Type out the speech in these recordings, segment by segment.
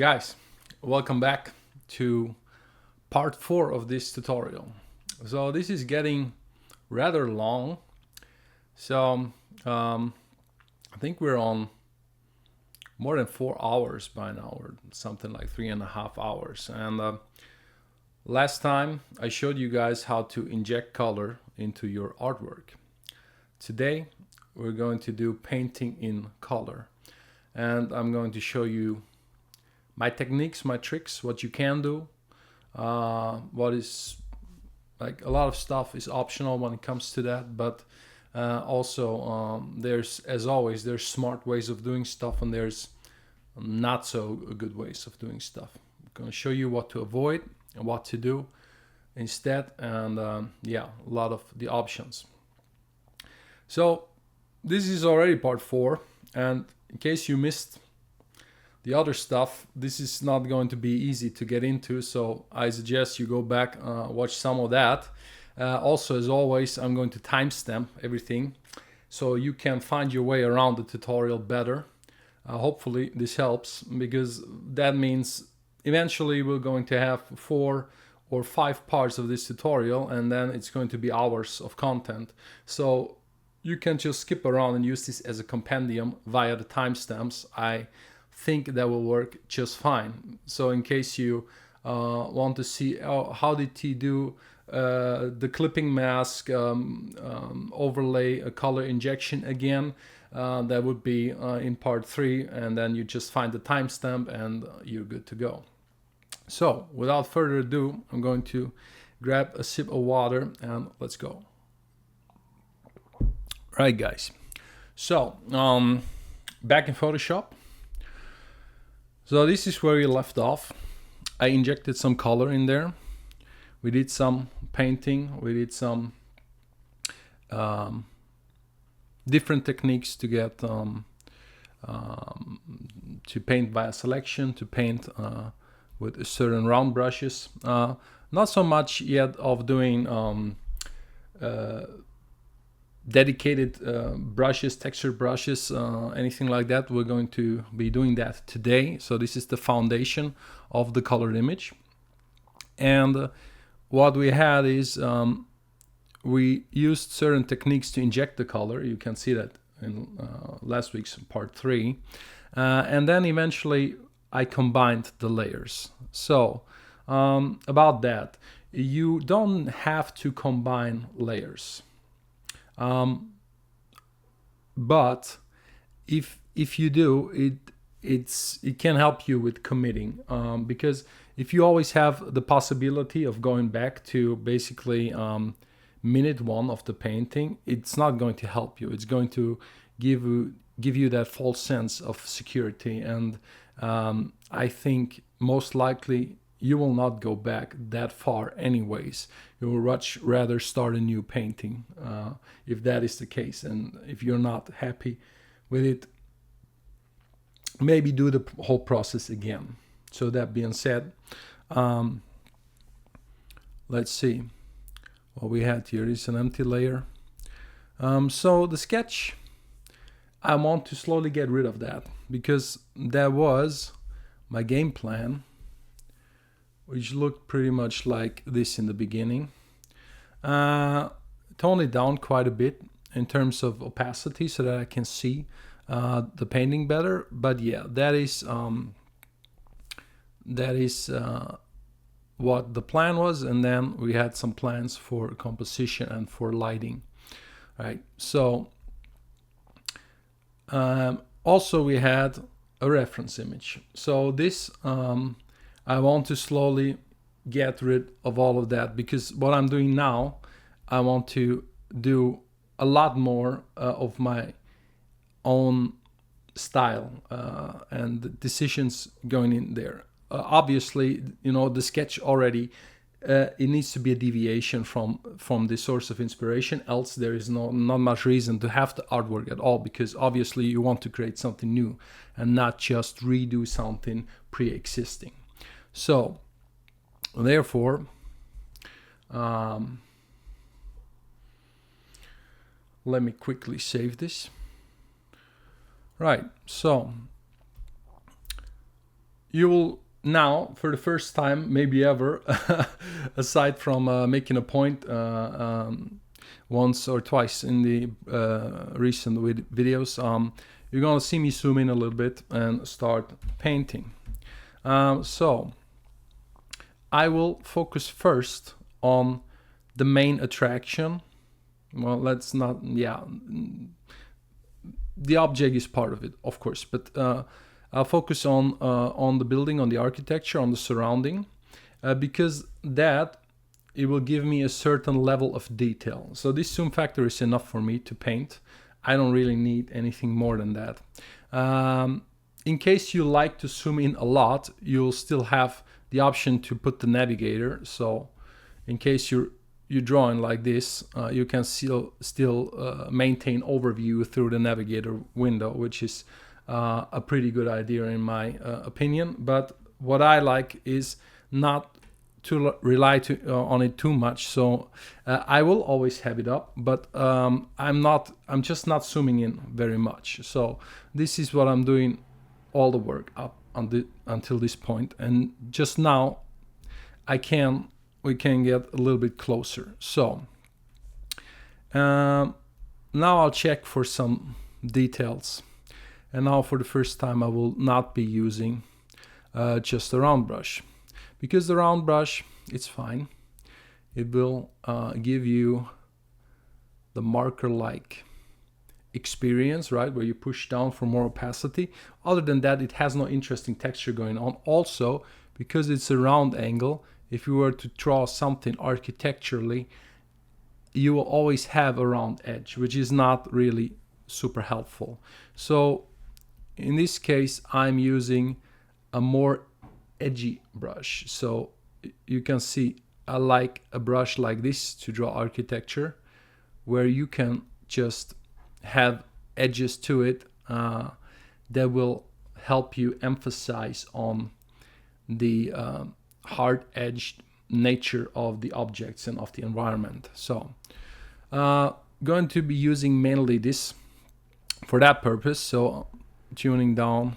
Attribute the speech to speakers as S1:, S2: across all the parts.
S1: Guys, welcome back to part 4 of this tutorial. So this is getting rather long. So I think we're on more than 4 hours by now, or something like 3.5 hours. And last time I showed you guys how to inject color into your artwork. Today we're going to do painting in color, and I'm going to show you my techniques, my tricks, what you can do. What is, like, a lot of stuff is optional when it comes to that, but also there's, as always, there's smart ways of doing stuff and there's not so good ways of doing stuff. I'm going to show you what to avoid and what to do instead, and yeah, a lot of the options. So this is already part 4, and in case you missed the other stuff, this is not going to be easy to get into, so I suggest you go back, watch some of that. Also, as always, I'm going to timestamp everything so you can find your way around the tutorial better. Hopefully this helps, because that means eventually we're going to have 4 or 5 parts of this tutorial, and then it's going to be hours of content. So you can just skip around and use this as a compendium via the timestamps. I think that will work just fine. So in case you want to see how did he do the clipping mask, overlay, a color injection again, that would be in part 3, and then you just find the timestamp and you're good to go. So without further ado, I'm going to grab a sip of water and let's go. Right, guys, so back in Photoshop. So this is where we left off. I injected some color in there. We did some painting. We did some different techniques to get to paint via selection, to paint with certain round brushes. Not so much yet of doing dedicated brushes, texture brushes, anything like that. We're going to be doing that today. So this is the foundation of the colored image. And what we had is we used certain techniques to inject the color. You can see that in last week's part 3. And then eventually I combined the layers. So about that, you don't have to combine layers. But if you do, it can help you with committing, because if you always have the possibility of going back to basically minute 1 of the painting, it's not going to help you. It's going to give you that false sense of security, and I think most likely you will not go back that far anyways. You will much rather start a new painting if that is the case. And if you're not happy with it, maybe do the whole process again. So that being said, let's see what we had here. Is an empty layer. So the sketch, I want to slowly get rid of that, because that was my game plan, which looked pretty much like this in the beginning. Tone it down quite a bit in terms of opacity so that I can see the painting better. But yeah, that is what the plan was, and then we had some plans for composition and for lighting. Right. So also we had a reference image. So this I want to slowly get rid of all of that, because what I'm doing now, I want to do a lot more of my own style and decisions going in there. Obviously, the sketch already, it needs to be a deviation from the source of inspiration, else there is not much reason to have the artwork at all, because obviously you want to create something new and not just redo something pre-existing. So therefore, let me quickly save this. Right, so you will now, for the first time, maybe ever, aside from making a point once or twice in the recent videos, you're gonna see me zoom in a little bit and start painting. So I will focus first on the main attraction. Well, let's not, yeah, the object is part of it, of course, but I'll focus on the building, on the architecture, on the surrounding, because that it will give me a certain level of detail. So this zoom factor is enough for me to paint. I don't really need anything more than that. In case you like to zoom in a lot, you'll still have the option to put the navigator. So in case you're drawing like this, you can still maintain overview through the navigator window, which is a pretty good idea in my opinion. But what I like is not to rely on it too much. So I will always have it up, but I'm just not zooming in very much. So this is what I'm doing all the work up until this point, and just now we can get a little bit closer. So now I'll check for some details, and now for the first time I will not be using just a round brush, because the round brush, it's fine. It will give you the marker-like experience, right, where you push down for more opacity. Other than that, it has no interesting texture going on. Also, because it's a round angle, if you were to draw something architecturally, you will always have a round edge, which is not really super helpful. So in this case, I'm using a more edgy brush. So you can see I like a brush like this to draw architecture, where you can just have edges to it that will help you emphasize on the hard-edged nature of the objects and of the environment. So going to be using mainly this for that purpose. So tuning down,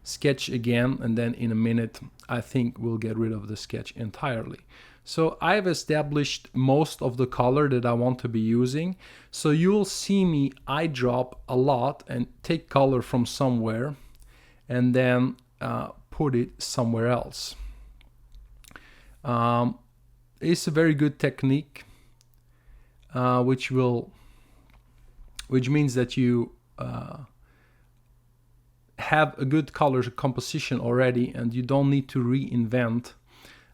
S1: sketch again, and then in a minute I think we'll get rid of the sketch entirely. So I've established most of the color that I want to be using. So you'll see me eyedrop a lot and take color from somewhere and then put it somewhere else. It's a very good technique, which means that you have a good color composition already, and you don't need to reinvent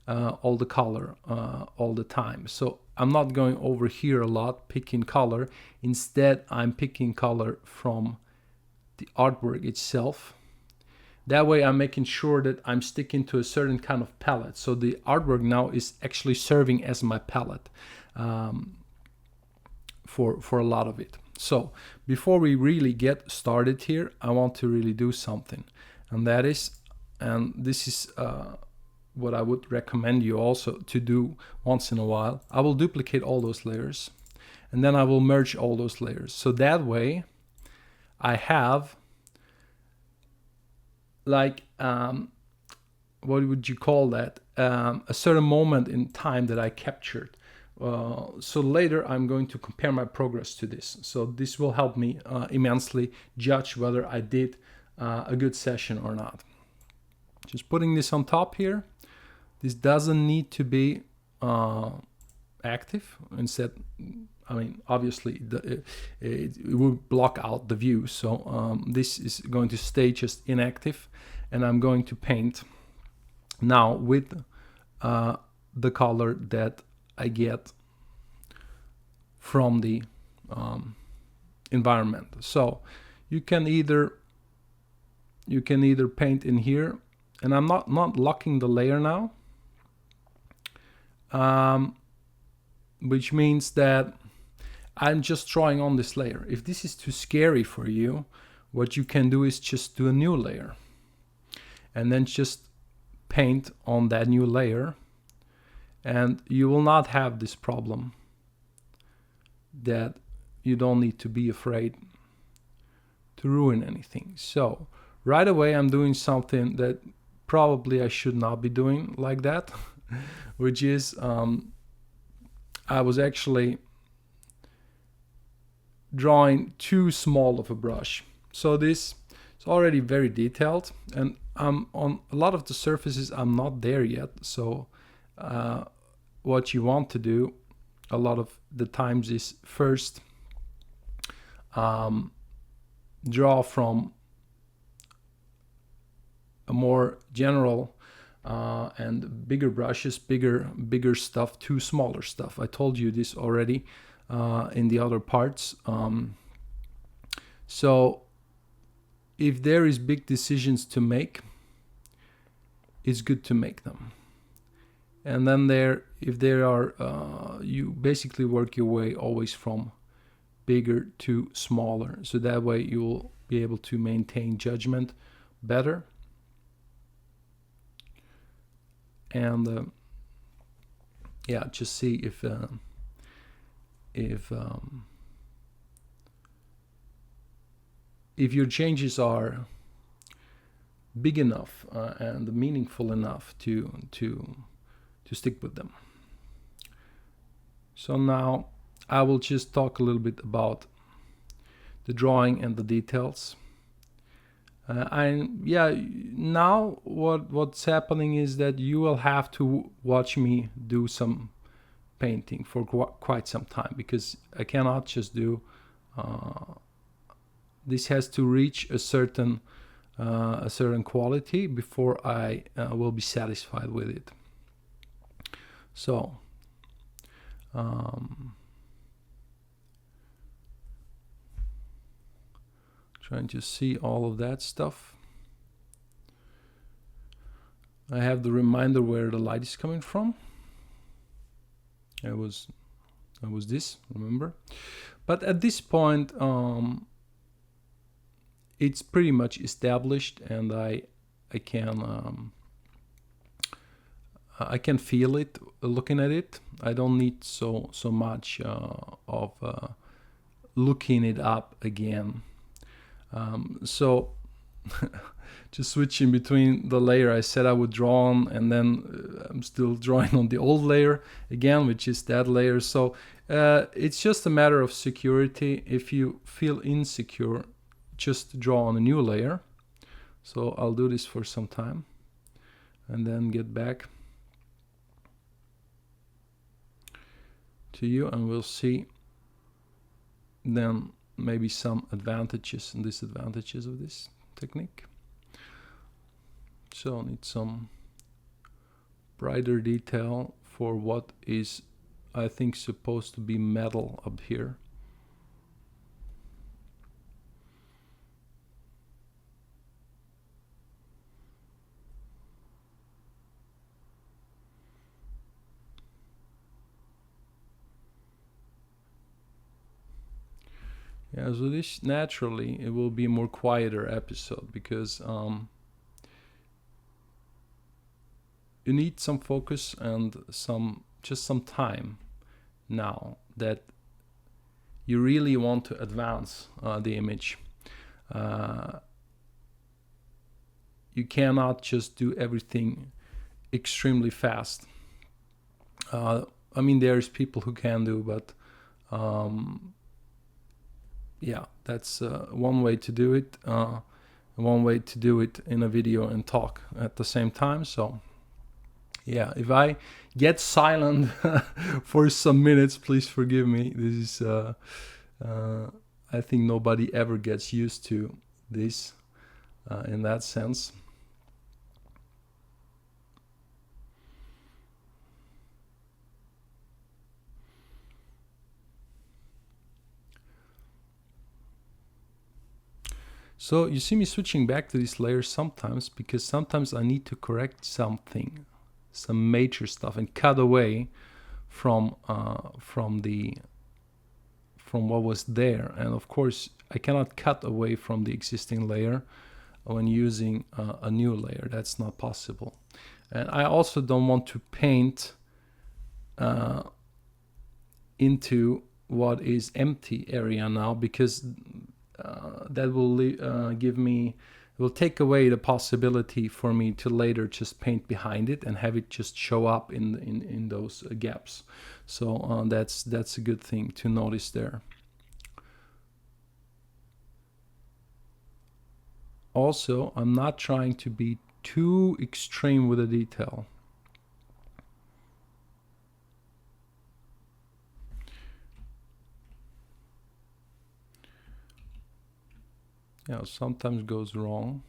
S1: all the color all the time. So I'm not going over here a lot picking color. Instead, I'm picking color from the artwork itself. That way I'm making sure that I'm sticking to a certain kind of palette. So the artwork now is actually serving as my palette for a lot of it. So before we really get started here, I want to really do something, and that is, and this is what I would recommend you also to do once in a while. I will duplicate all those layers, and then I will merge all those layers. So that way I have like, what would you call that? A certain moment in time that I captured. So later I'm going to compare my progress to this. So this will help me immensely judge whether I did a good session or not. Just putting this on top here. This doesn't need to be active. Instead, I mean, obviously it will block out the view. So this is going to stay just inactive, and I'm going to paint now with the color that I get from the environment. So you can either paint in here, and I'm not locking the layer now, which means that I'm just drawing on this layer. If this is too scary for you, what you can do is just do a new layer and then just paint on that new layer, and you will not have this problem that you don't need to be afraid to ruin anything. So right away I'm doing something that probably I should not be doing like that, which is I was actually drawing too small of a brush. So this is already very detailed, and on a lot of the surfaces I'm not there yet. So what you want to do a lot of the times is first draw from a more general and bigger brushes, bigger stuff to smaller stuff. I told you this already in the other parts. So if there is big decisions to make, it's good to make them. And then if there are, you basically work your way always from bigger to smaller. So that way you will be able to maintain judgment better. And yeah, just see if your changes are big enough and meaningful enough to stick with them. So now I will just talk a little bit about the drawing and the details. Now what's happening is that you will have to watch me do some painting for quite some time, because I cannot just do this. Has to reach a certain quality before I will be satisfied with it. So trying to see all of that stuff. I have the reminder where the light is coming from. It was this, remember? But at this point, it's pretty much established, and I can feel it looking at it. I don't need so much of looking it up again. So just switching between the layer I said I would draw on, and then I'm still drawing on the old layer again, which is that layer. So it's just a matter of security. If you feel insecure, just draw on a new layer. So I'll do this for some time and then get back to you, and we'll see then maybe some advantages and disadvantages of this technique. So I need some brighter detail for what is, I think, supposed to be metal up here. Yeah, so this naturally it will be a more quieter episode, because you need some focus and just some time now that you really want to advance the image. You cannot just do everything extremely fast. I mean, there's people who can do, but yeah, that's one way to do it. One way to do it in a video and talk at the same time. So yeah, if I get silent for some minutes, please forgive me. This is I think nobody ever gets used to this in that sense. So you see me switching back to these layers sometimes, because sometimes I need to correct something, some major stuff, and cut away from what was there. And of course, I cannot cut away from the existing layer when using a new layer. That's not possible. And I also don't want to paint into what is empty area now, because that will give me it will take away the possibility for me to later just paint behind it and have it just show up in those gaps. So that's a good thing to notice there. Also, I'm not trying to be too extreme with the detail. Yeah, sometimes goes wrong.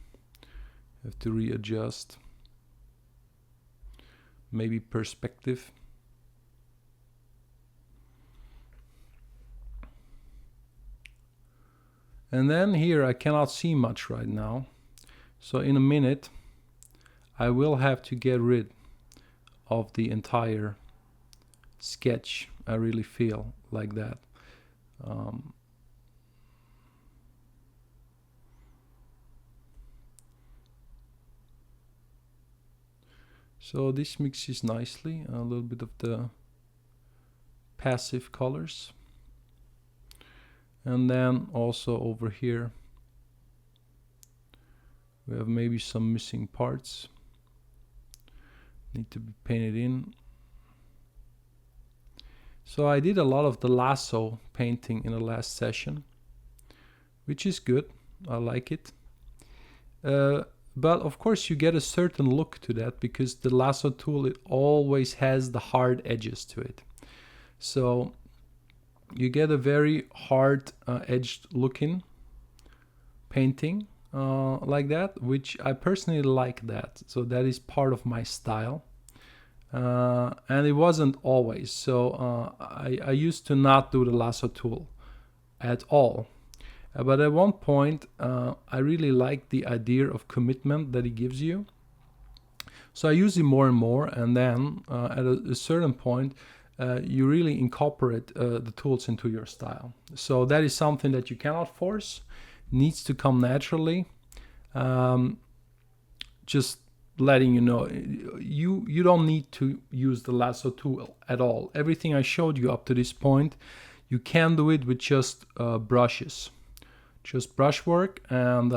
S1: Have to readjust. Maybe perspective. And then here I cannot see much right now. So in a minute I will have to get rid of the entire sketch. I really feel like that. So this mixes nicely, a little bit of the passive colors. And then also over here we have maybe some missing parts, need to be painted in. So I did a lot of the lasso painting in the last session, which is good, I like it. But of course you get a certain look to that because the lasso tool, it always has the hard edges to it. So you get a very hard edged looking painting like that, which I personally like that. So that is part of my style. And it wasn't always. So I used to not do the lasso tool at all. But at one point, I really liked the idea of commitment that it gives you. So I use it more and more, and then at a certain point, you really incorporate the tools into your style. So that is something that you cannot force, needs to come naturally. Just letting you know, you don't need to use the lasso tool at all. Everything I showed you up to this point, you can do it with just brushes. Just brushwork, and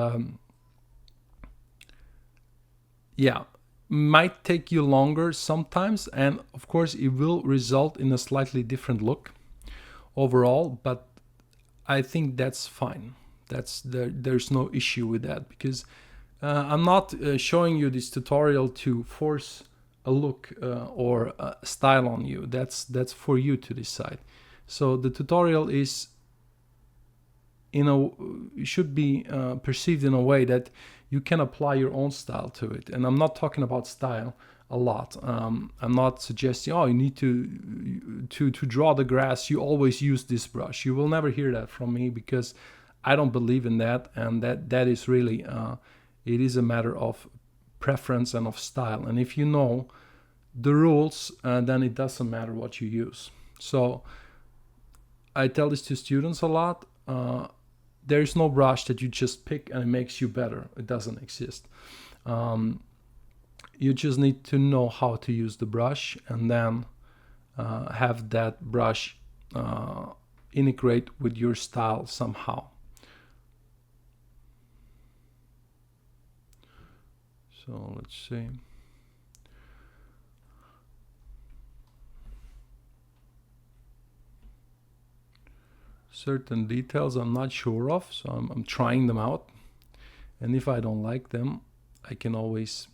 S1: yeah, might take you longer sometimes, and of course it will result in a slightly different look overall, but I think that's fine. There's no issue with that, because I'm not showing you this tutorial to force a look or a style on you. That's for you to decide. So the tutorial is should be perceived in a way that you can apply your own style to it. And I'm not talking about style a lot. I'm not suggesting, oh, you need to draw the grass, you always use this brush. You will never hear that from me, because I don't believe in that, and that is really it is a matter of preference and of style. And if you know the rules, then it doesn't matter what you use. So I tell this to students a lot. There is no brush that you just pick and it makes you better. It doesn't exist. You just need to know how to use the brush, and then have that brush integrate with your style somehow. So let's see. Certain details I'm not sure of, so I'm trying them out, and if I don't like them, I can always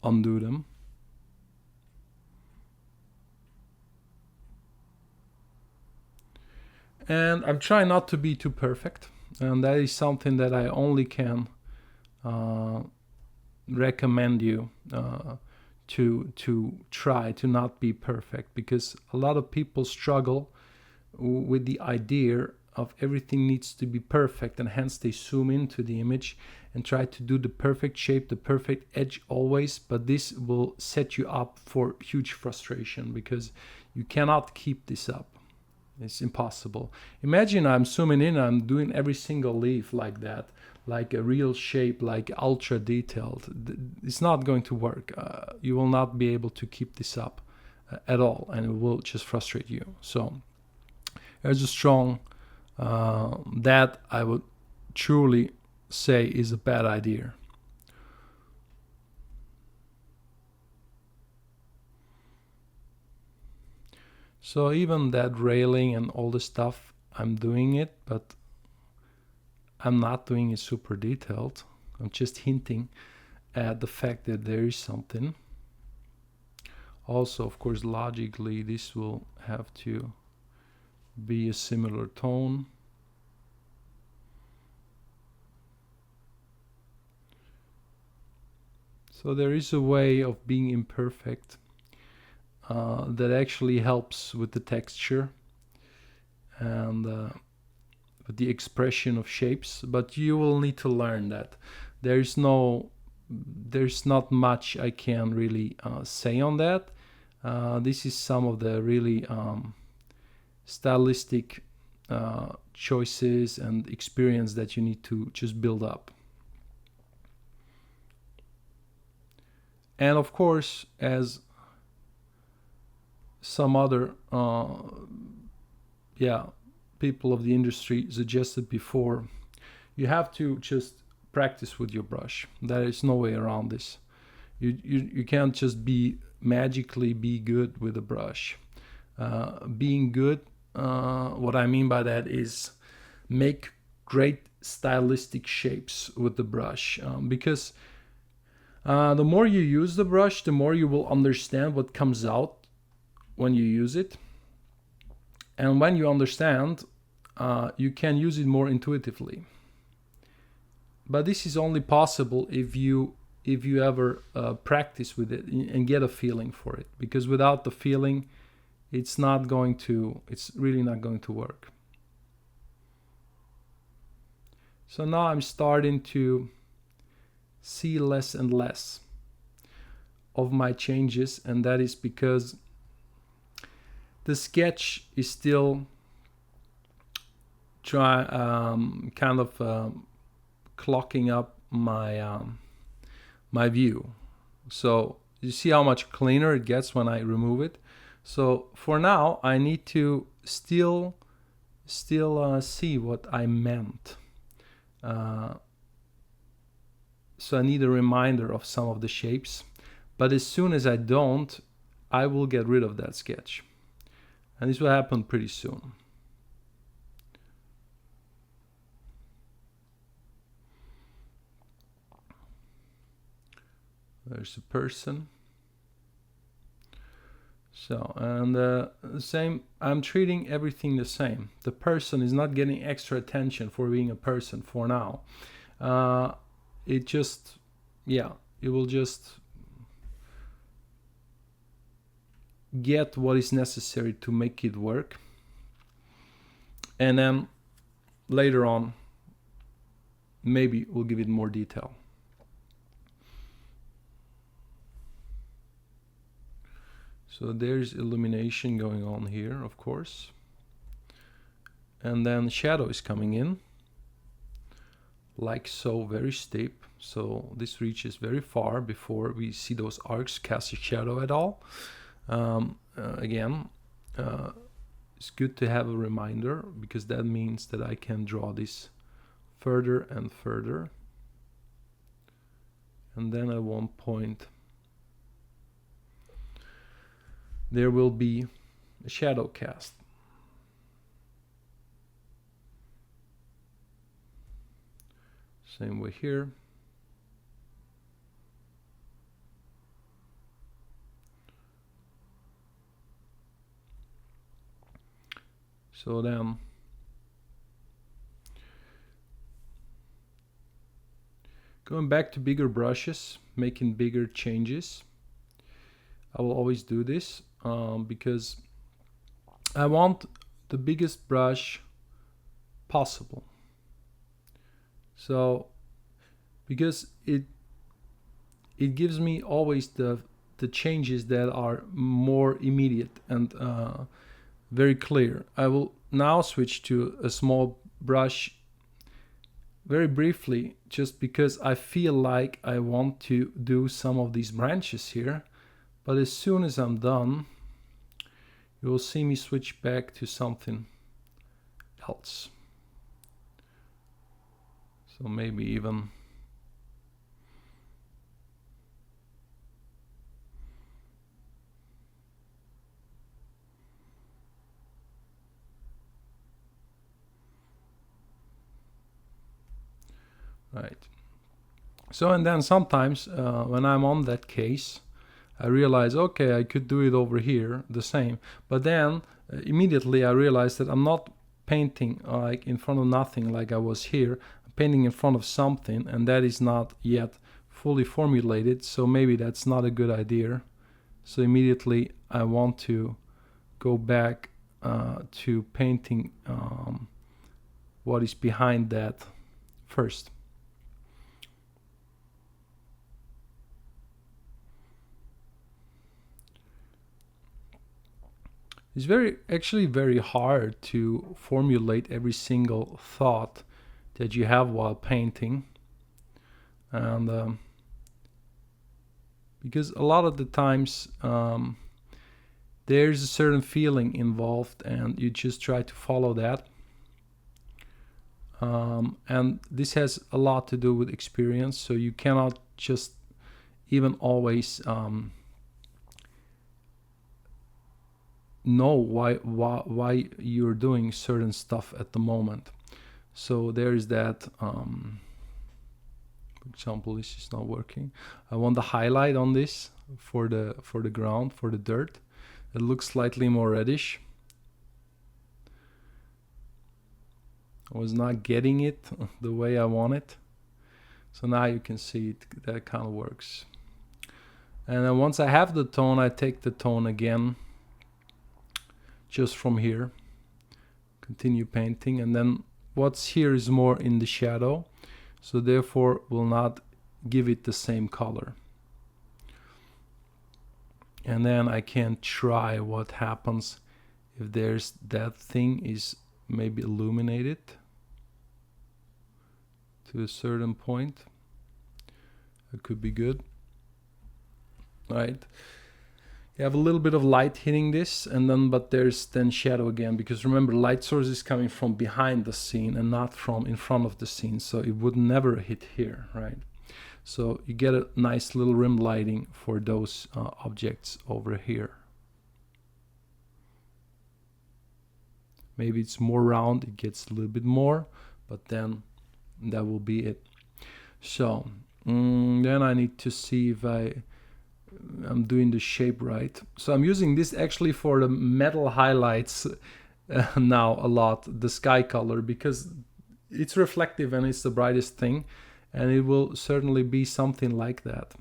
S1: undo them. And I'm trying not to be too perfect, and that is something that I only can recommend you to try to not be perfect, because a lot of people struggle with the idea of everything needs to be perfect, and hence they zoom into the image and try to do the perfect shape, the perfect edge always. But this will set you up for huge frustration, because you cannot keep this up. It's impossible. Imagine I'm zooming in, I'm doing every single leaf like that, like a real shape, like ultra detailed. It's not going to work. You will not be able to keep this up at all, and it will just frustrate you. So there's a strong that I would truly say is a bad idea. So even that railing and all the stuff, I'm doing it, but I'm not doing it super detailed. I'm just hinting at the fact that there is something. Also, of course, logically, this will have to be a similar tone. So there is a way of being imperfect that actually helps with the texture and with the expression of shapes, but you will need to learn that. There's not much I can really say on that. This is some of the really stylistic choices and experience that you need to just build up. And of course, as some other people of the industry suggested before, you have to just practice with your brush. There is no way around this. You can't just magically be good with a brush. Being good, what I mean by that is make great stylistic shapes with the brush, because the more you use the brush, the more you will understand what comes out when you use it. And when you understand, you can use it more intuitively. But this is only possible if you ever practice with it and get a feeling for it. Because without the feeling, it's really not going to work. So now I'm starting to see less and less of my changes, and that is because the sketch is still clocking up my view. So you see how much cleaner it gets when I remove it. So for now, I need to still see what I meant. So I need a reminder of some of the shapes. But as soon as I don't, I will get rid of that sketch. And this will happen pretty soon. There's a person. So, and the same, I'm treating everything the same. The person is not getting extra attention for being a person for now. It will just get what is necessary to make it work. And then later on, maybe we'll give it more detail. So there's illumination going on here, of course. And then shadow is coming in, like so, very steep. So this reaches very far before we see those arcs cast a shadow at all. Again, it's good to have a reminder, because that means that I can draw this further and further. And then at one point, there will be a shadow cast. Same way here. So then going back to bigger brushes, making bigger changes. I will always do this because I want the biggest brush possible. So because it gives me always the changes that are more immediate and very clear. I will now switch to a small brush very briefly, just because I feel like I want to do some of these branches here. But as soon as I'm done, you will see me switch back to something else. So maybe even right? So, and then sometimes when I'm on that case, I realize, okay, I could do it over here, the same. But then immediately I realize that I'm not painting like in front of nothing like I was here. I'm painting in front of something, and that is not yet fully formulated. So maybe that's not a good idea. So immediately I want to go back to painting what is behind that first. It's actually very hard to formulate every single thought that you have while painting, and because a lot of the times there's a certain feeling involved, and you just try to follow that. And this has a lot to do with experience, so you cannot just even always know why you're doing certain stuff at the moment. So there's that. For example, this is not working. I want the highlight on this for the ground, for the dirt. It looks slightly more reddish. I was not getting it the way I want it. So now you can see it, that kind of works. And then once I have the tone, I take the tone again, just from here, continue painting, and then what's here is more in the shadow, so therefore will not give it the same color. And then I can try what happens if there's that thing is maybe illuminated to a certain point. It could be good, right? You have a little bit of light hitting this, and then but there's then shadow again, because remember, light source is coming from behind the scene and not from in front of the scene, so it would never hit here, right? So you get a nice little rim lighting for those objects over here. Maybe it's more round, it gets a little bit more, but then that will be it. So then I need to see if I'm doing the shape right. So I'm using this actually for the metal highlights now a lot, the sky color, because it's reflective and it's the brightest thing, and it will certainly be something like that.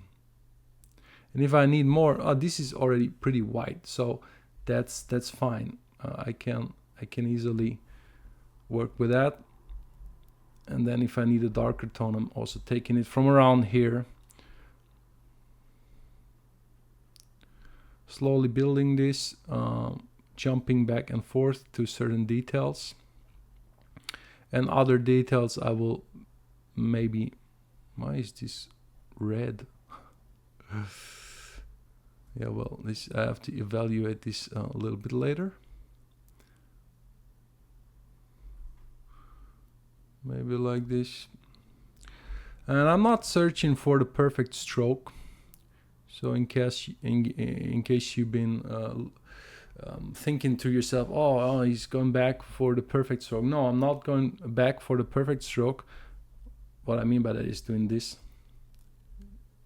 S1: And if I need more, this is already pretty white, so that's fine. I can easily work with that. And then if I need a darker tone, I'm also taking it from around here, slowly building this, jumping back and forth to certain details, and other details I will maybe, why is this red? Yeah, well, this I have to evaluate this a little bit later. Maybe like this. And I'm not searching for the perfect stroke. So in case you've been thinking to yourself, oh, he's going back for the perfect stroke. No, I'm not going back for the perfect stroke. What I mean by that is doing this,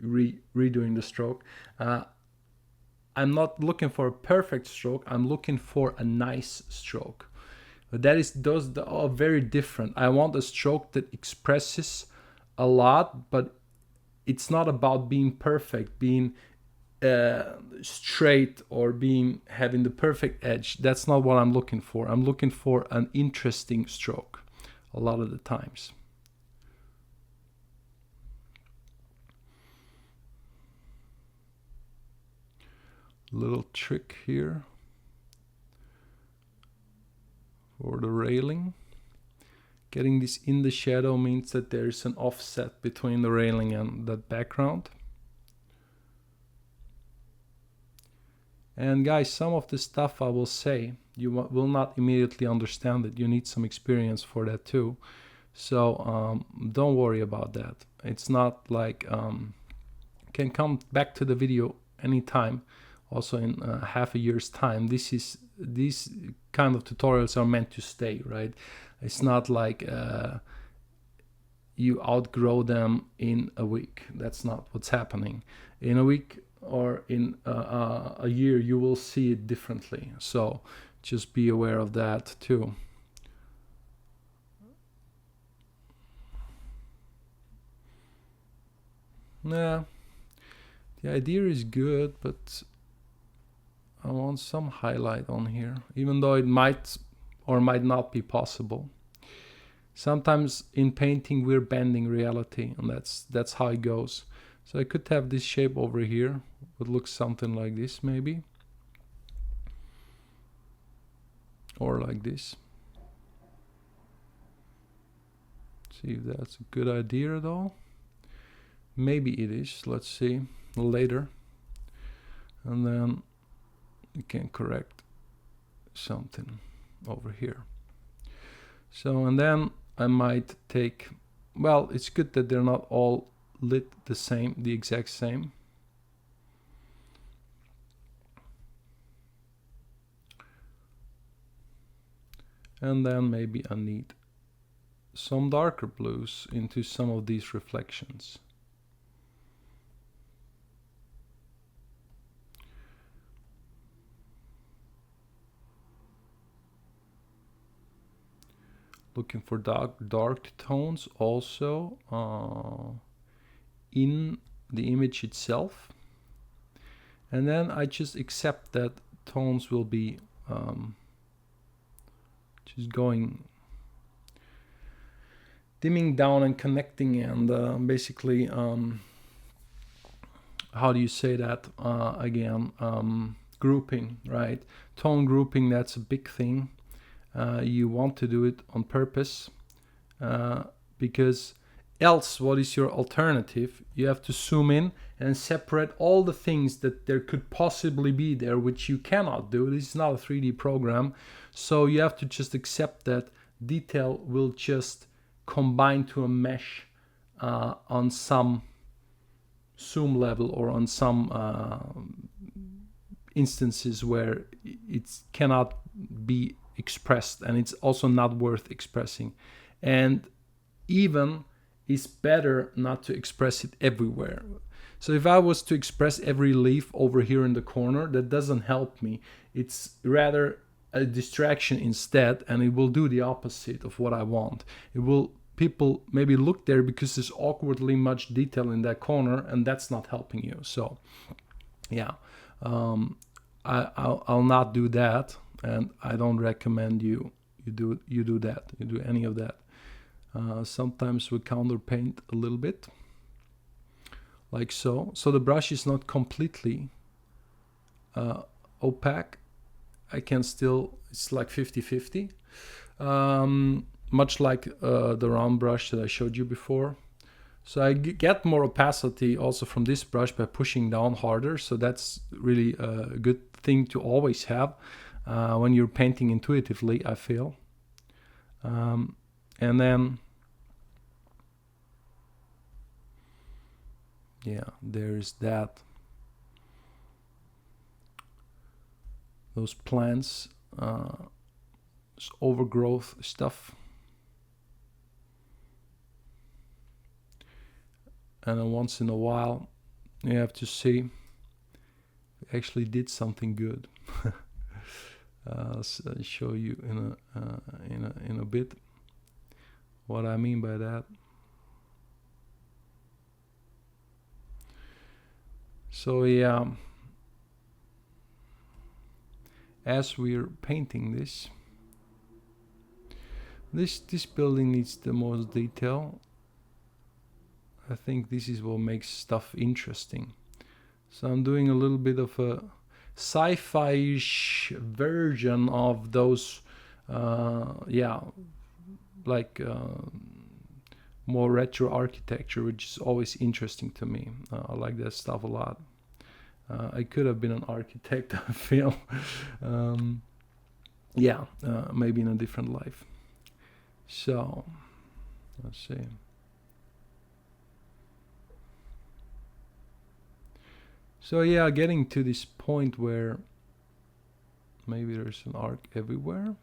S1: redoing the stroke. I'm not looking for a perfect stroke. I'm looking for a nice stroke. But those are very different. I want a stroke that expresses a lot, but it's not about being perfect, being straight, or having the perfect edge. That's not what I'm looking for. I'm looking for an interesting stroke a lot of the times. Little trick here for the railing. Getting this in the shadow means that there's an offset between the railing and that background. And guys, some of the stuff I will say, you will not immediately understand it. You need some experience for that too. So don't worry about that. It's not like, can come back to the video anytime, also in half a year's time. These kind of tutorials are meant to stay, right? It's not like you outgrow them in a week. That's not what's happening. In a week or in a year, you will see it differently. So just be aware of that too. Yeah, the idea is good, but I want some highlight on here, even though it might or might not be possible. Sometimes in painting we're bending reality, and that's how it goes. So I could have this shape over here, would look something like this maybe, or like this. See if that's a good idea though. Maybe it is. Let's see later, and then you can correct something over here. So, and then I might take, well, it's good that they're not all lit the same, the exact same. And then maybe I need some darker blues into some of these reflections. Looking for dark tones also in the image itself. And then I just accept that tones will be just going, dimming down and connecting, and basically, how do you say that again? Grouping, right? Tone grouping, that's a big thing. You want to do it on purpose, because else what is your alternative? You have to zoom in and separate all the things that there could possibly be there, which you cannot do. This is not a 3D program, so you have to just accept that detail will just combine to a mesh on some zoom level, or on some instances where it cannot be expressed, and it's also not worth expressing. And even it's better not to express it everywhere. So if I was to express every leaf over here in the corner, that doesn't help me. It's rather a distraction instead, and it will do the opposite of what I want. It will, people maybe look there because there's awkwardly much detail in that corner, and that's not helping you. So yeah, I'll not do that, and I don't recommend you do that. You do any of that. Sometimes we counter paint a little bit, like so. So the brush is not completely opaque. I can still, it's like 50-50. Much like the round brush that I showed you before. So I get more opacity also from this brush by pushing down harder. So that's really a good thing to always have when you're painting intuitively, I feel. And then, yeah, there's that. Those plants, overgrowth stuff. And then once in a while, you have to see we actually did something good. I'll show you in a bit what I mean by that. So yeah, as we're painting this building needs the most detail. I think this is what makes stuff interesting. So I'm doing a little bit of a sci-fi-ish version of those, like more retro architecture, which is always interesting to me. I like that stuff a lot. I could have been an architect, I feel. Maybe in a different life. So, let's see. So yeah, getting to this point where maybe there's an arc everywhere.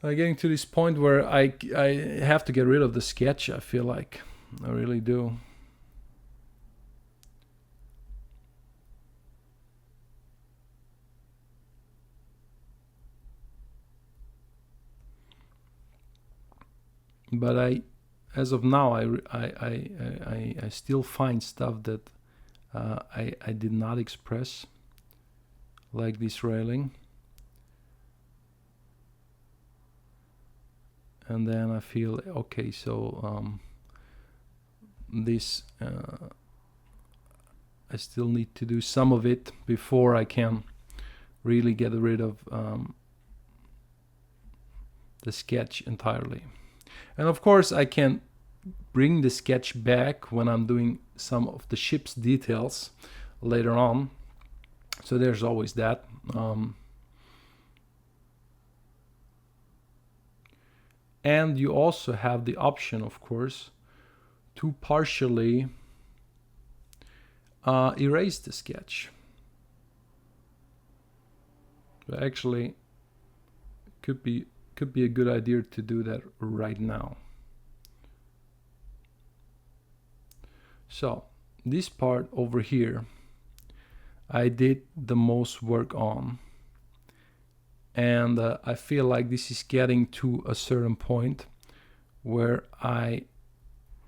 S1: getting to this point where I have to get rid of the sketch. I feel like I really do. But as of now, I still find stuff that I did not express, like this railing. And then I feel, okay, so this I still need to do some of it before I can really get rid of the sketch entirely. And of course I can bring the sketch back when I'm doing some of the ship's details later on, so there's always that. And you also have the option, of course, to partially erase the sketch. But actually, could be a good idea to do that right now. So this part over here, I did the most work on. And I feel like this is getting to a certain point where I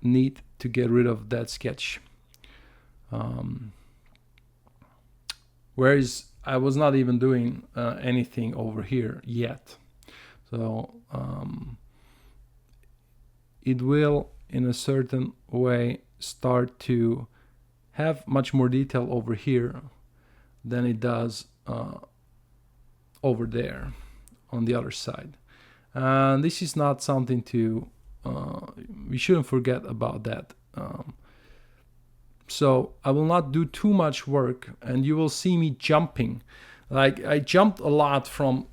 S1: need to get rid of that sketch. Whereas I was not even doing anything over here yet. So it will, in a certain way, start to have much more detail over here than it does over there on the other side. And this is not something to we shouldn't forget about that. So I will not do too much work, and you will see me jumping. Like I jumped a lot from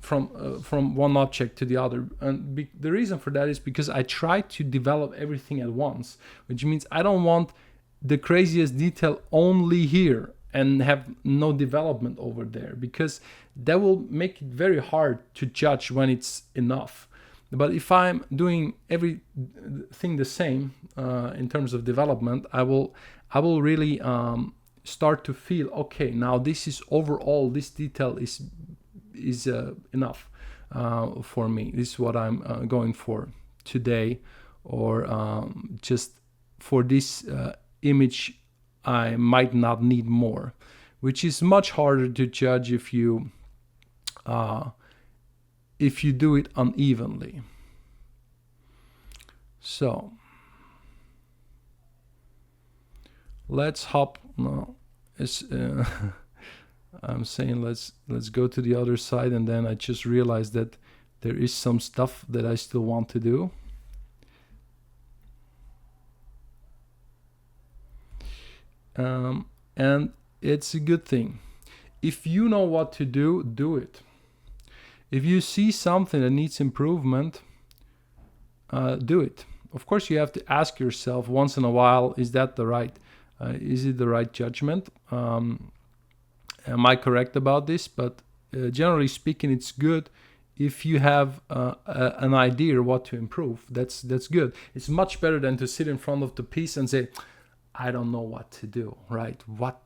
S1: one object to the other, and the reason for that is because I try to develop everything at once, which means I don't want the craziest detail only here and have no development over there, because that will make it very hard to judge when it's enough. But if I'm doing everything the same in terms of development, I will really start to feel, okay, now this is overall, this detail is enough for me. This is what I'm going for today, or just for this image I might not need more, which is much harder to judge if you do it unevenly. So let's hop now. I'm saying let's go to the other side, and then I just realized that there is some stuff that I still want to do. And it's a good thing. If you know what to do, do it. If you see something that needs improvement, do it. Of course, you have to ask yourself once in a while, is it the right judgment? Am I correct about this? But generally speaking, it's good if you have an idea what to improve. That's good. It's much better than to sit in front of the piece and say, I don't know what to do, right? What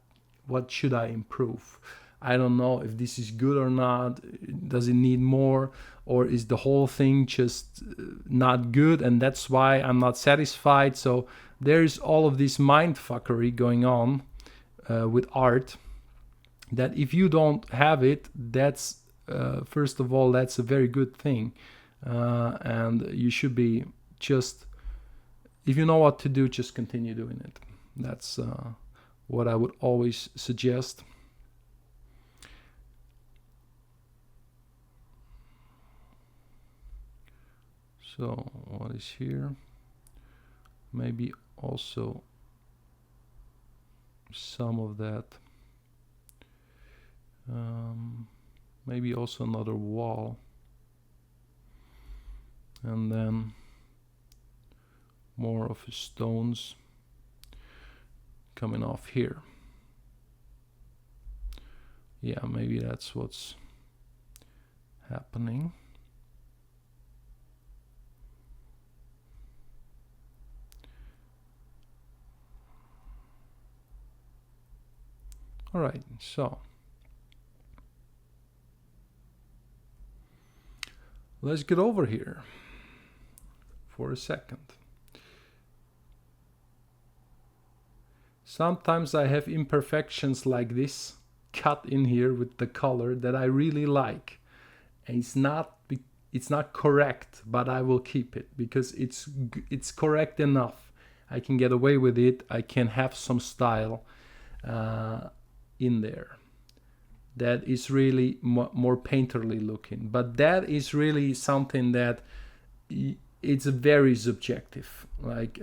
S1: should I improve? I don't know if this is good or not. Does it need more? Or is the whole thing just not good, and that's why I'm not satisfied? So there's all of this mindfuckery going on with art, that if you don't have it, that's first of all, that's a very good thing. And you should be just, if you know what to do, just continue doing it. That's what I would always suggest. So what is here? Maybe also some of that. Maybe also another wall. And then more of stones coming off here. Yeah, maybe that's what's happening. All right, so let's get over here for a second. Sometimes I have imperfections like this cut in here with the color that I really like. And it's not correct, but I will keep it because it's correct enough. I can get away with it. I can have some style in there. That is really more painterly looking. But that is really something that it's very subjective. Like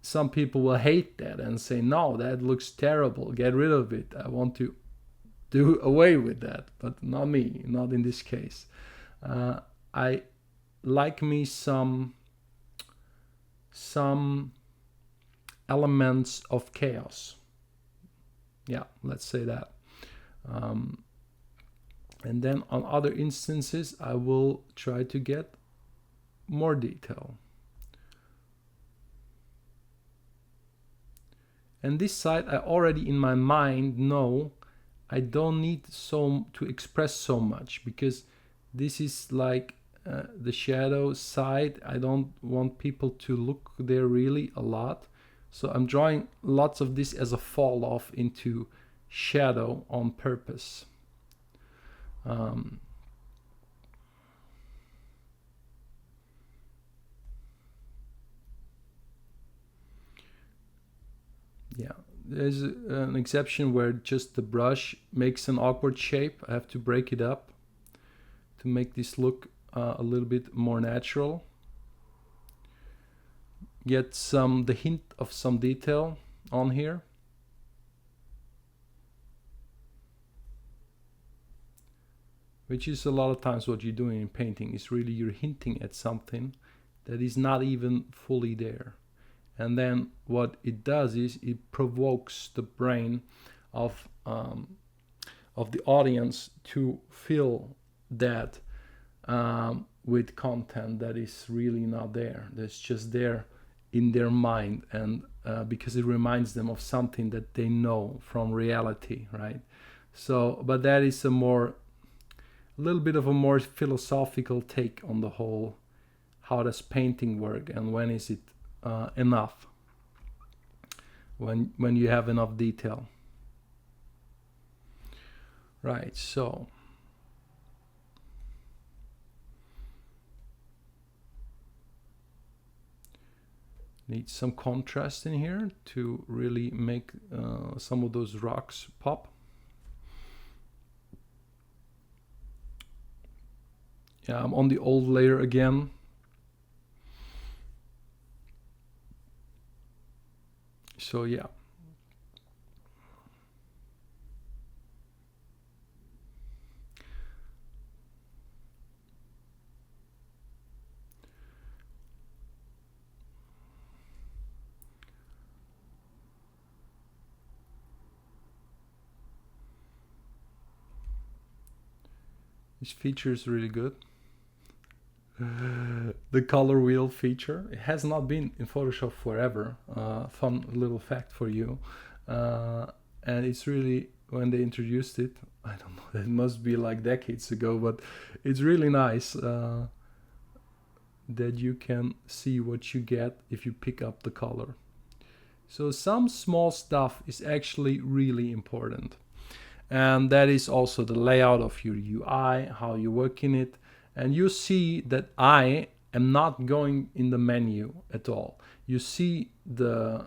S1: some people will hate that and say, no, that looks terrible. Get rid of it. I want to do away with that. But not me, not in this case. I like me some elements of chaos. Yeah, let's say that. And then on other instances, I will try to get more detail. And this side, I already in my mind know I don't need to express so much, because this is like the shadow side. I don't want people to look there really a lot. So I'm drawing lots of this as a fall off into shadow on purpose. Yeah, there's an exception where just the brush makes an awkward shape. I have to break it up to make this look a little bit more natural. Get the hint of some detail on here. Which is a lot of times what you're doing in painting, is really you're hinting at something that is not even fully there. And then what it does is it provokes the brain of the audience to fill that with content that is really not there. That's just there in their mind, and because it reminds them of something that they know from reality, right? So, but that is a little bit of a more philosophical take on the whole. How does painting work, and when is it enough? When you have enough detail, right? So need some contrast in here to really make some of those rocks pop. Yeah, I'm on the old layer again. So yeah. This feature is really good. The color wheel feature, it has not been in Photoshop forever. Fun little fact for you. And it's really, when they introduced it, I don't know, it must be like decades ago, but it's really nice that you can see what you get if you pick up the color. So some small stuff is actually really important. And that is also the layout of your UI, how you work in it. And you see that I am not going in the menu at all. You see the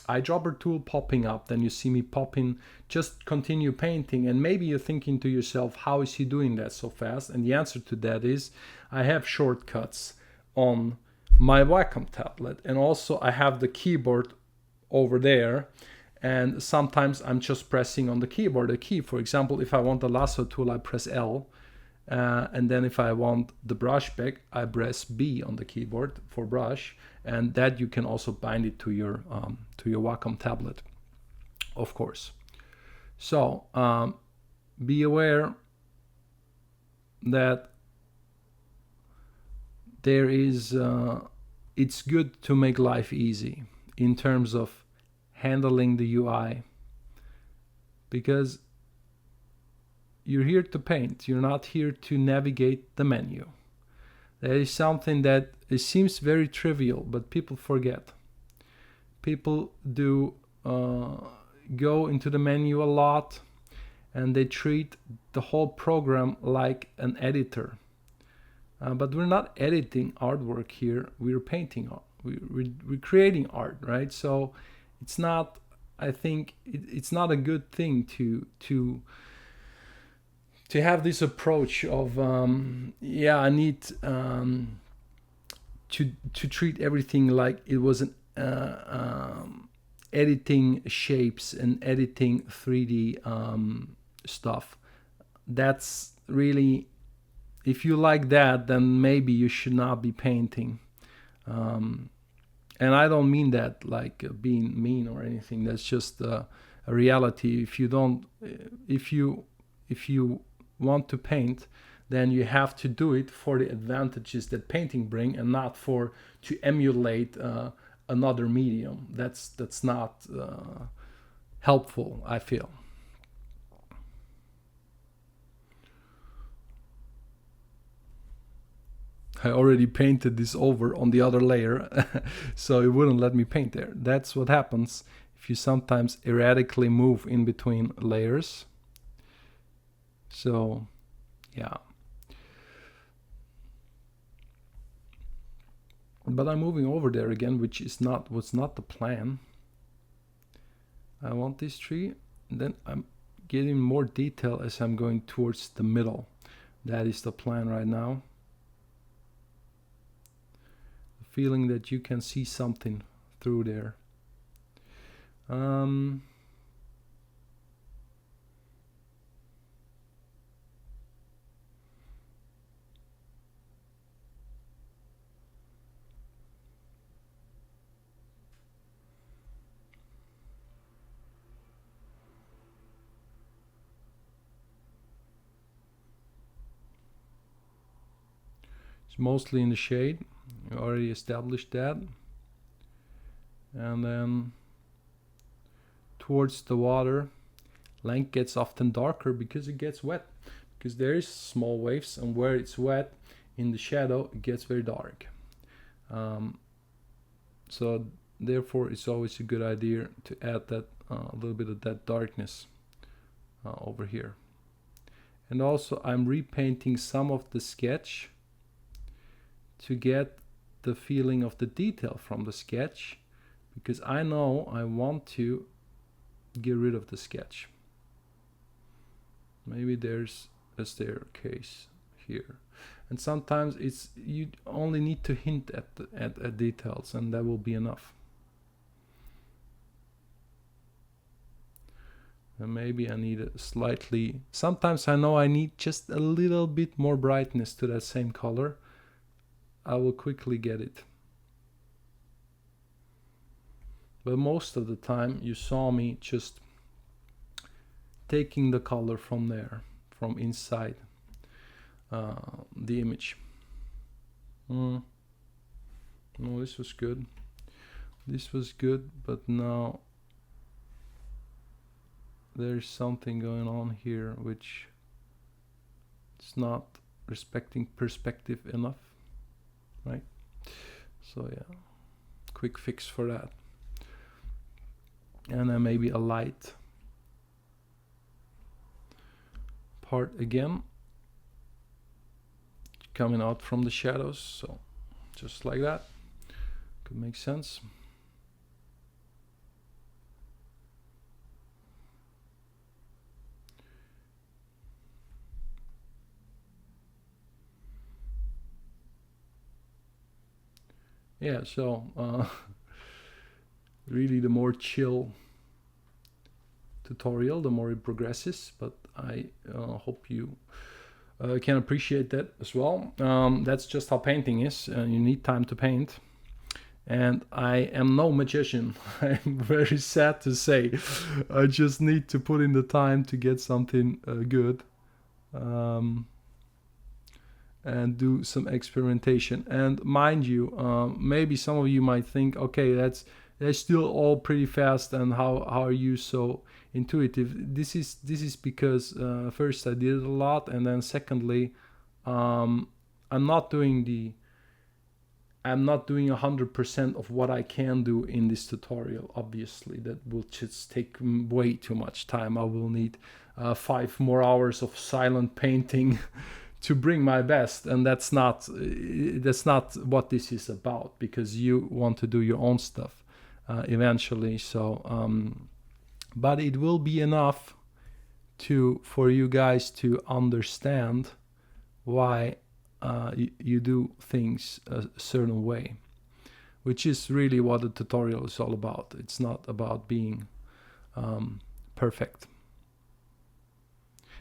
S1: eyedropper tool popping up, then you see me popping, just continue painting. And maybe you're thinking to yourself, how is he doing that so fast? And the answer to that is, I have shortcuts on my Wacom tablet. And also I have the keyboard over there. And sometimes I'm just pressing on the keyboard a key. For example, if I want the lasso tool, I press L. And then if I want the brush back, I press B on the keyboard for brush. And that you can also bind it to your Wacom tablet, of course. So be aware that there is, it's good to make life easy in terms of handling the UI because you're here to paint. You're not here to navigate the menu. That is something that it seems very trivial, but people forget. People do go into the menu a lot, and they treat the whole program like an editor. But we're not editing artwork here. We're painting art. We're creating art, right? So it's not. I think it's not a good thing to have this approach of I need to treat everything like it was an editing shapes and editing 3D stuff. That's really, if you like that, then maybe you should not be painting. And I don't mean that like being mean or anything. That's just a reality. If you want to paint, then you have to do it for the advantages that painting bring, and not to emulate another medium. That's not helpful, I feel. I already painted this over on the other layer, so it wouldn't let me paint there. That's what happens if you sometimes erratically move in between layers. So, yeah. But I'm moving over there again, which was not the plan. I want this tree, and then I'm getting more detail as I'm going towards the middle. That is the plan right now. The feeling that you can see something through there. It's mostly in the shade. We already established that. And then towards the water, length gets often darker because it gets wet. Because there is small waves, and where it's wet in the shadow, it gets very dark. So therefore, it's always a good idea to add that a little bit of that darkness over here. And also, I'm repainting some of the sketch to get the feeling of the detail from the sketch, because I know I want to get rid of the sketch. Maybe there's a staircase here, and sometimes you only need to hint at details, and that will be enough. And maybe I need a slightly, sometimes I know I need just a little bit more brightness to that same color. I will quickly get it. But most of the time you saw me just taking the color from there, from inside the image. No, this was good. This was good, but now there's something going on here which is not respecting perspective enough. Right? So yeah, quick fix for that. And then maybe a light part again, coming out from the shadows. So just like that, could make sense. Yeah, so really the more chill tutorial, the more it progresses, but I hope you can appreciate that as well. That's just how painting is. You need time to paint, and I am no magician. I'm very sad to say. I just need to put in the time to get something good. And do some experimentation. And mind you, maybe some of you might think, okay, that's they're still all pretty fast, and how are you so intuitive? This is because first I did it a lot, and then secondly, um, I'm not doing 100% of what I can do in this tutorial. Obviously, that will just take way too much time. I will need 5 more hours of silent painting to bring my best, and that's not what this is about, because you want to do your own stuff eventually. So, but it will be enough for you guys to understand why you do things a certain way, which is really what the tutorial is all about. It's not about being perfect.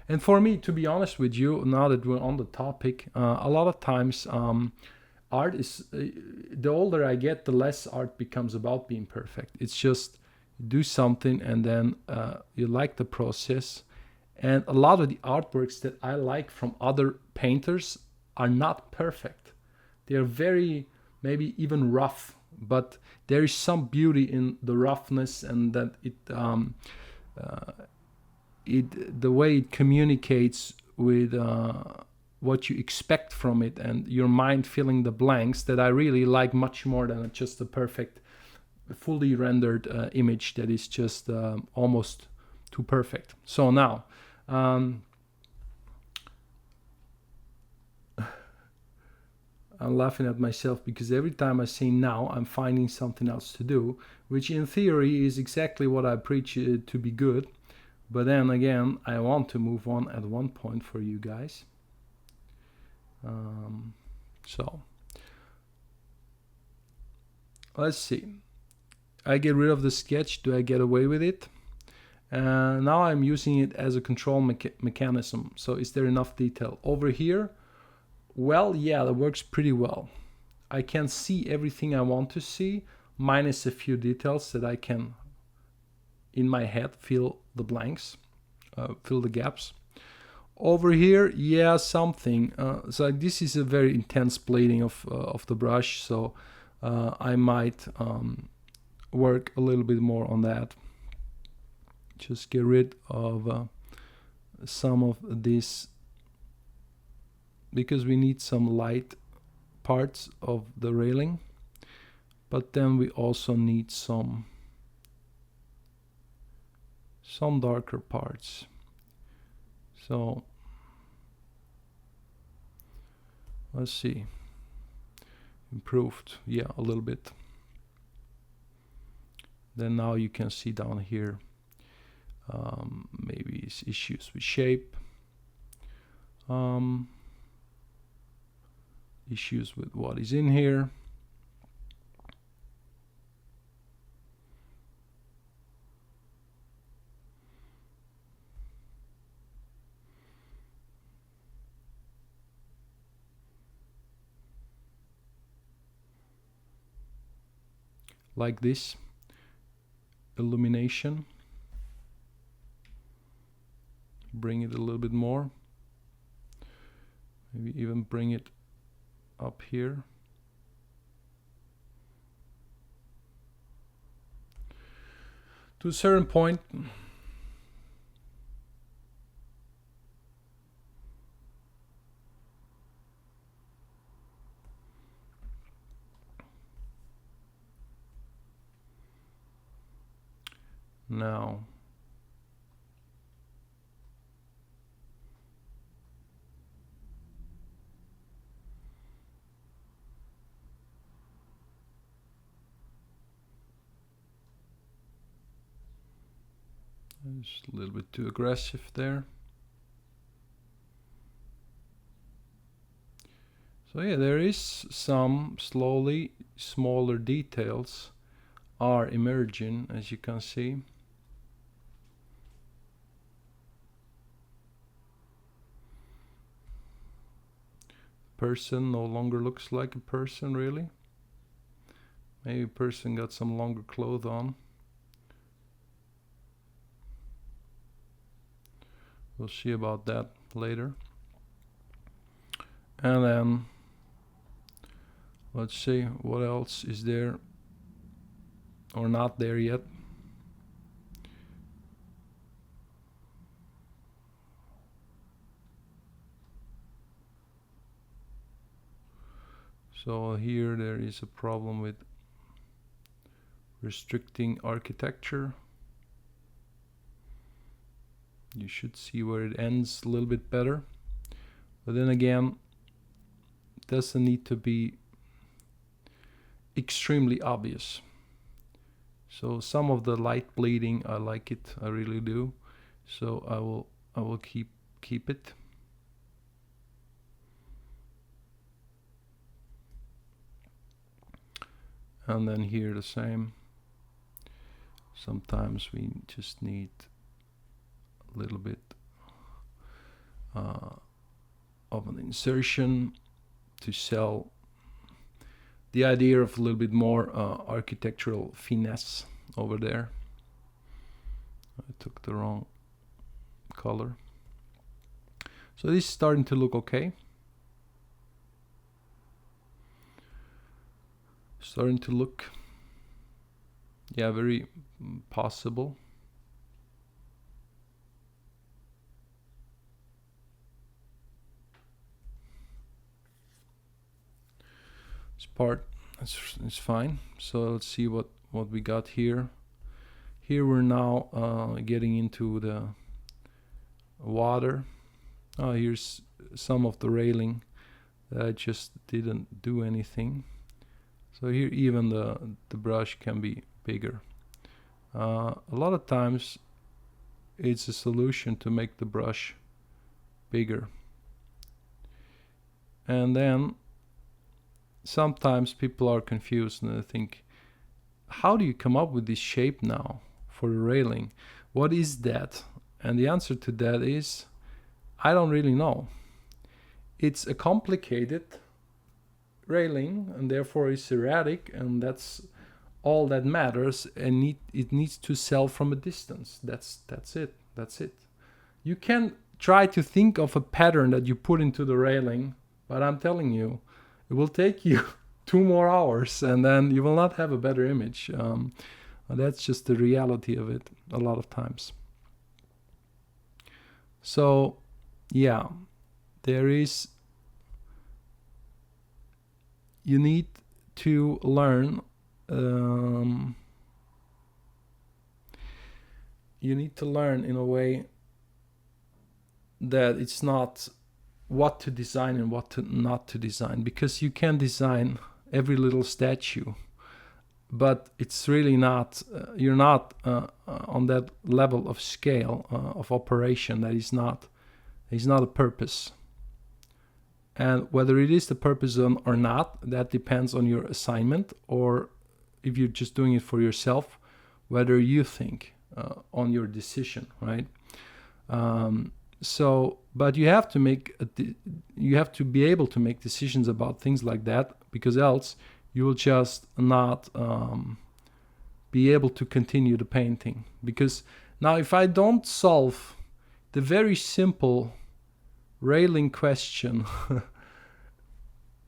S1: And for me, to be honest with you, now that we're on the topic, a lot of times art is, the older I get, the less art becomes about being perfect. It's just do something, and then you like the process. And a lot of the artworks that I like from other painters are not perfect. They're very, maybe even rough, but there is some beauty in the roughness, and that the way it communicates with what you expect from it, and your mind filling the blanks, that I really like much more than just a perfect, fully rendered image that is just almost too perfect. So now, I'm laughing at myself, because every time I say now, I'm finding something else to do, which in theory is exactly what I preach to be good. But then again, I want to move on at one point for you guys. So let's see. I get rid of the sketch. Do I get away with it? Now I'm using it as a control mechanism. So is there enough detail over here? Well, yeah, that works pretty well. I can see everything I want to see, minus a few details that I can, in my head, fill the blanks, fill the gaps. Over here, yeah, something. So this is a very intense blading of the brush, so I might work a little bit more on that. Just get rid of some of this, because we need some light parts of the railing, but then we also need some darker parts. So let's see. Improved, yeah, a little bit. Then now you can see down here maybe it's issues with shape, issues with what is in here. Like this illumination, bring it a little bit more, maybe even bring it up here. To a certain point, now just a little bit too aggressive there. So yeah, there is some slowly smaller details are emerging, as you can see. Person no longer looks like a person, really. Maybe a person got some longer clothes on. We'll see about that later. And then let's see what else is there. or not there yet. So here there is a problem with restricting architecture. You should see where it ends a little bit better. But then again, it doesn't need to be extremely obvious. So some of the light bleeding, I like it, I really do. So I will keep it. And then here the same. Sometimes we just need a little bit of an insertion to sell the idea of a little bit more architectural finesse over there. I took the wrong color. So this is starting to look okay. Starting to look, yeah, very possible. This part is fine. So let's see what we got here. Here we're now getting into the water. Here's some of the railing that I just didn't do anything. So here even the brush can be bigger. A lot of times it's a solution to make the brush bigger. And then sometimes people are confused and they think, how do you come up with this shape now for the railing? What is that? And the answer to that is, I don't really know. It's a complicated railing and therefore it's erratic, and that's all that matters, and it needs to sell from a distance. That's it. You can try to think of a pattern that you put into the railing, but I'm telling you, it will take you 2 more hours and then you will not have a better image. That's just the reality of it a lot of times. So yeah, you need to learn in a way that it's not what to design and what to not to design, because you can design every little statue, but it's really not, you're not on that level of scale of operation. That is not a purpose. And whether it is the purpose or not, that depends on your assignment, or if you're just doing it for yourself, whether you think on your decision, right? But you have to be able to make decisions about things like that, because else you will just not be able to continue the painting. Because now, if I don't solve the very simple railing question,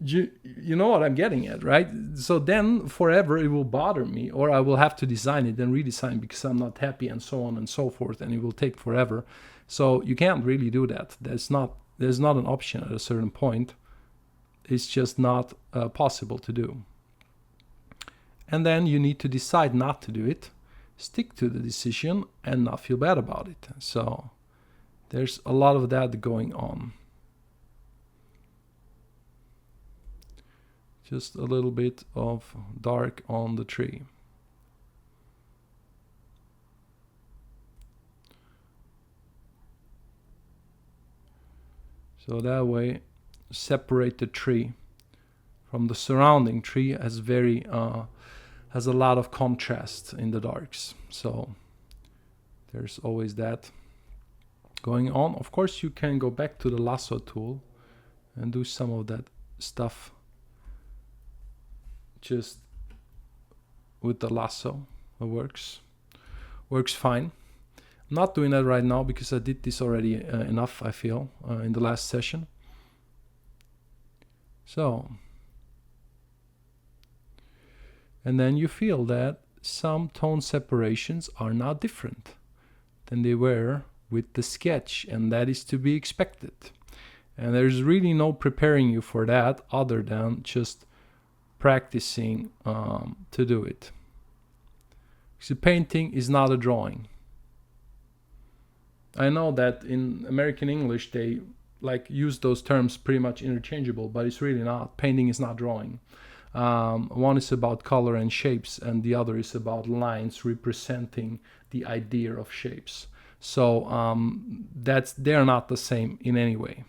S1: you know what I'm getting at, right? So then forever it will bother me, or I will have to design it and redesign because I'm not happy, and so on and so forth, and it will take forever. So you can't really do that. There's not an option at a certain point. It's just not possible to do. And then you need to decide not to do it, stick to the decision, and not feel bad about it. So there's a lot of that going on. Just a little bit of dark on the tree. So that way, separate the tree from the surrounding tree has a lot of contrast in the darks. So there's always that going on. Of course, you can go back to the lasso tool and do some of that stuff just with the lasso. It works fine. I'm not doing that right now because I did this already enough, I feel, in the last session. So, and then you feel that some tone separations are now different than they were with the sketch, and that is to be expected. And there's really no preparing you for that other than just practicing to do it. So painting is not a drawing. I know that in American English they like use those terms pretty much interchangeable, but it's really not. Painting is not drawing. One is about color and shapes, and the other is about lines representing the idea of shapes. So they're not the same in any way.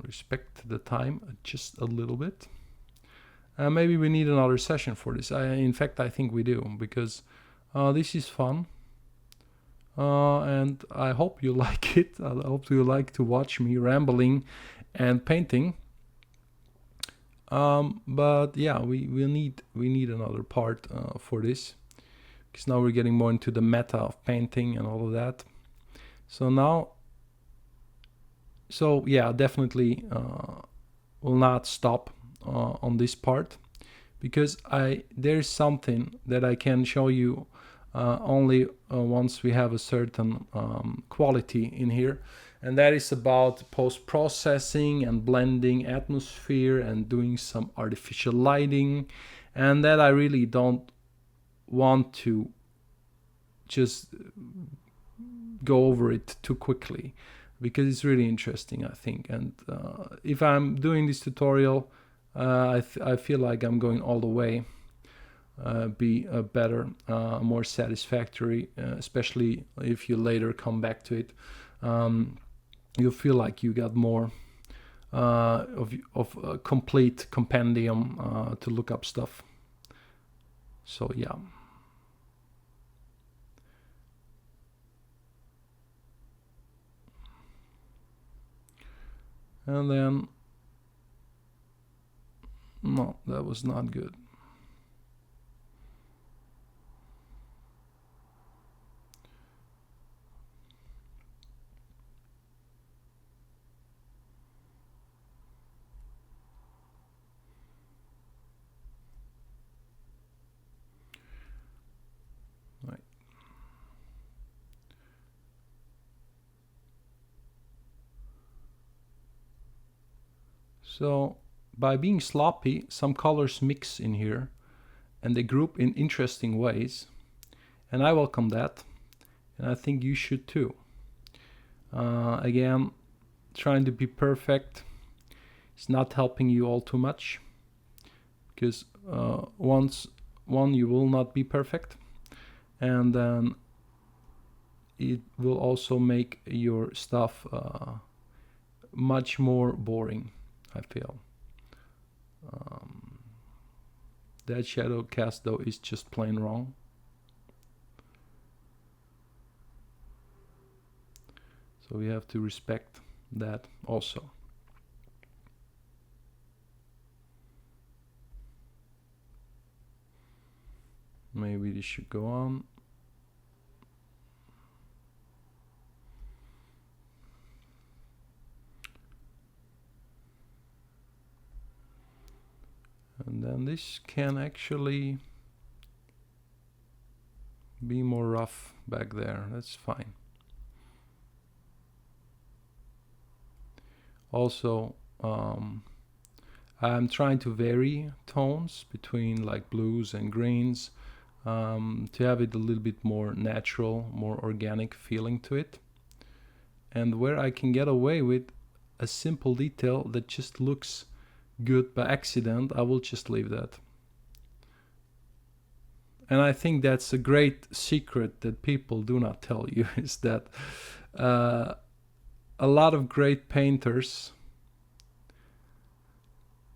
S1: Respect the time just a little bit. Maybe we need another session for this. In fact, I think we do, because this is fun. And I hope you like it. I hope you like to watch me rambling and painting. But yeah, we need another part for this, because now we're getting more into the meta of painting and all of that. So yeah, definitely will not stop on this part, because there's something that I can show you only once we have a certain quality in here, and that is about post-processing and blending atmosphere and doing some artificial lighting, and that I really don't want to just go over it too quickly, because it's really interesting, I think. And if I'm doing this tutorial, I feel like I'm going all the way, be better, more satisfactory, especially if you later come back to it. You feel like you got more of a complete compendium to look up stuff. So yeah. And then, no, that was not good. Right. So by being sloppy, some colors mix in here and they group in interesting ways, and I welcome that, and I think you should too. Again, trying to be perfect is not helping you all too much, because you will not be perfect, and then it will also make your stuff much more boring, I feel. That shadow cast though is just plain wrong. So we have to respect that also. Maybe this should go on. And then this can actually be more rough back there. That's fine. Also, I'm trying to vary tones between like blues and greens, to have it a little bit more natural, more organic feeling to it. And where I can get away with a simple detail that just looks good by accident, I will just leave that. And I think that's a great secret that people do not tell you, is that a lot of great painters,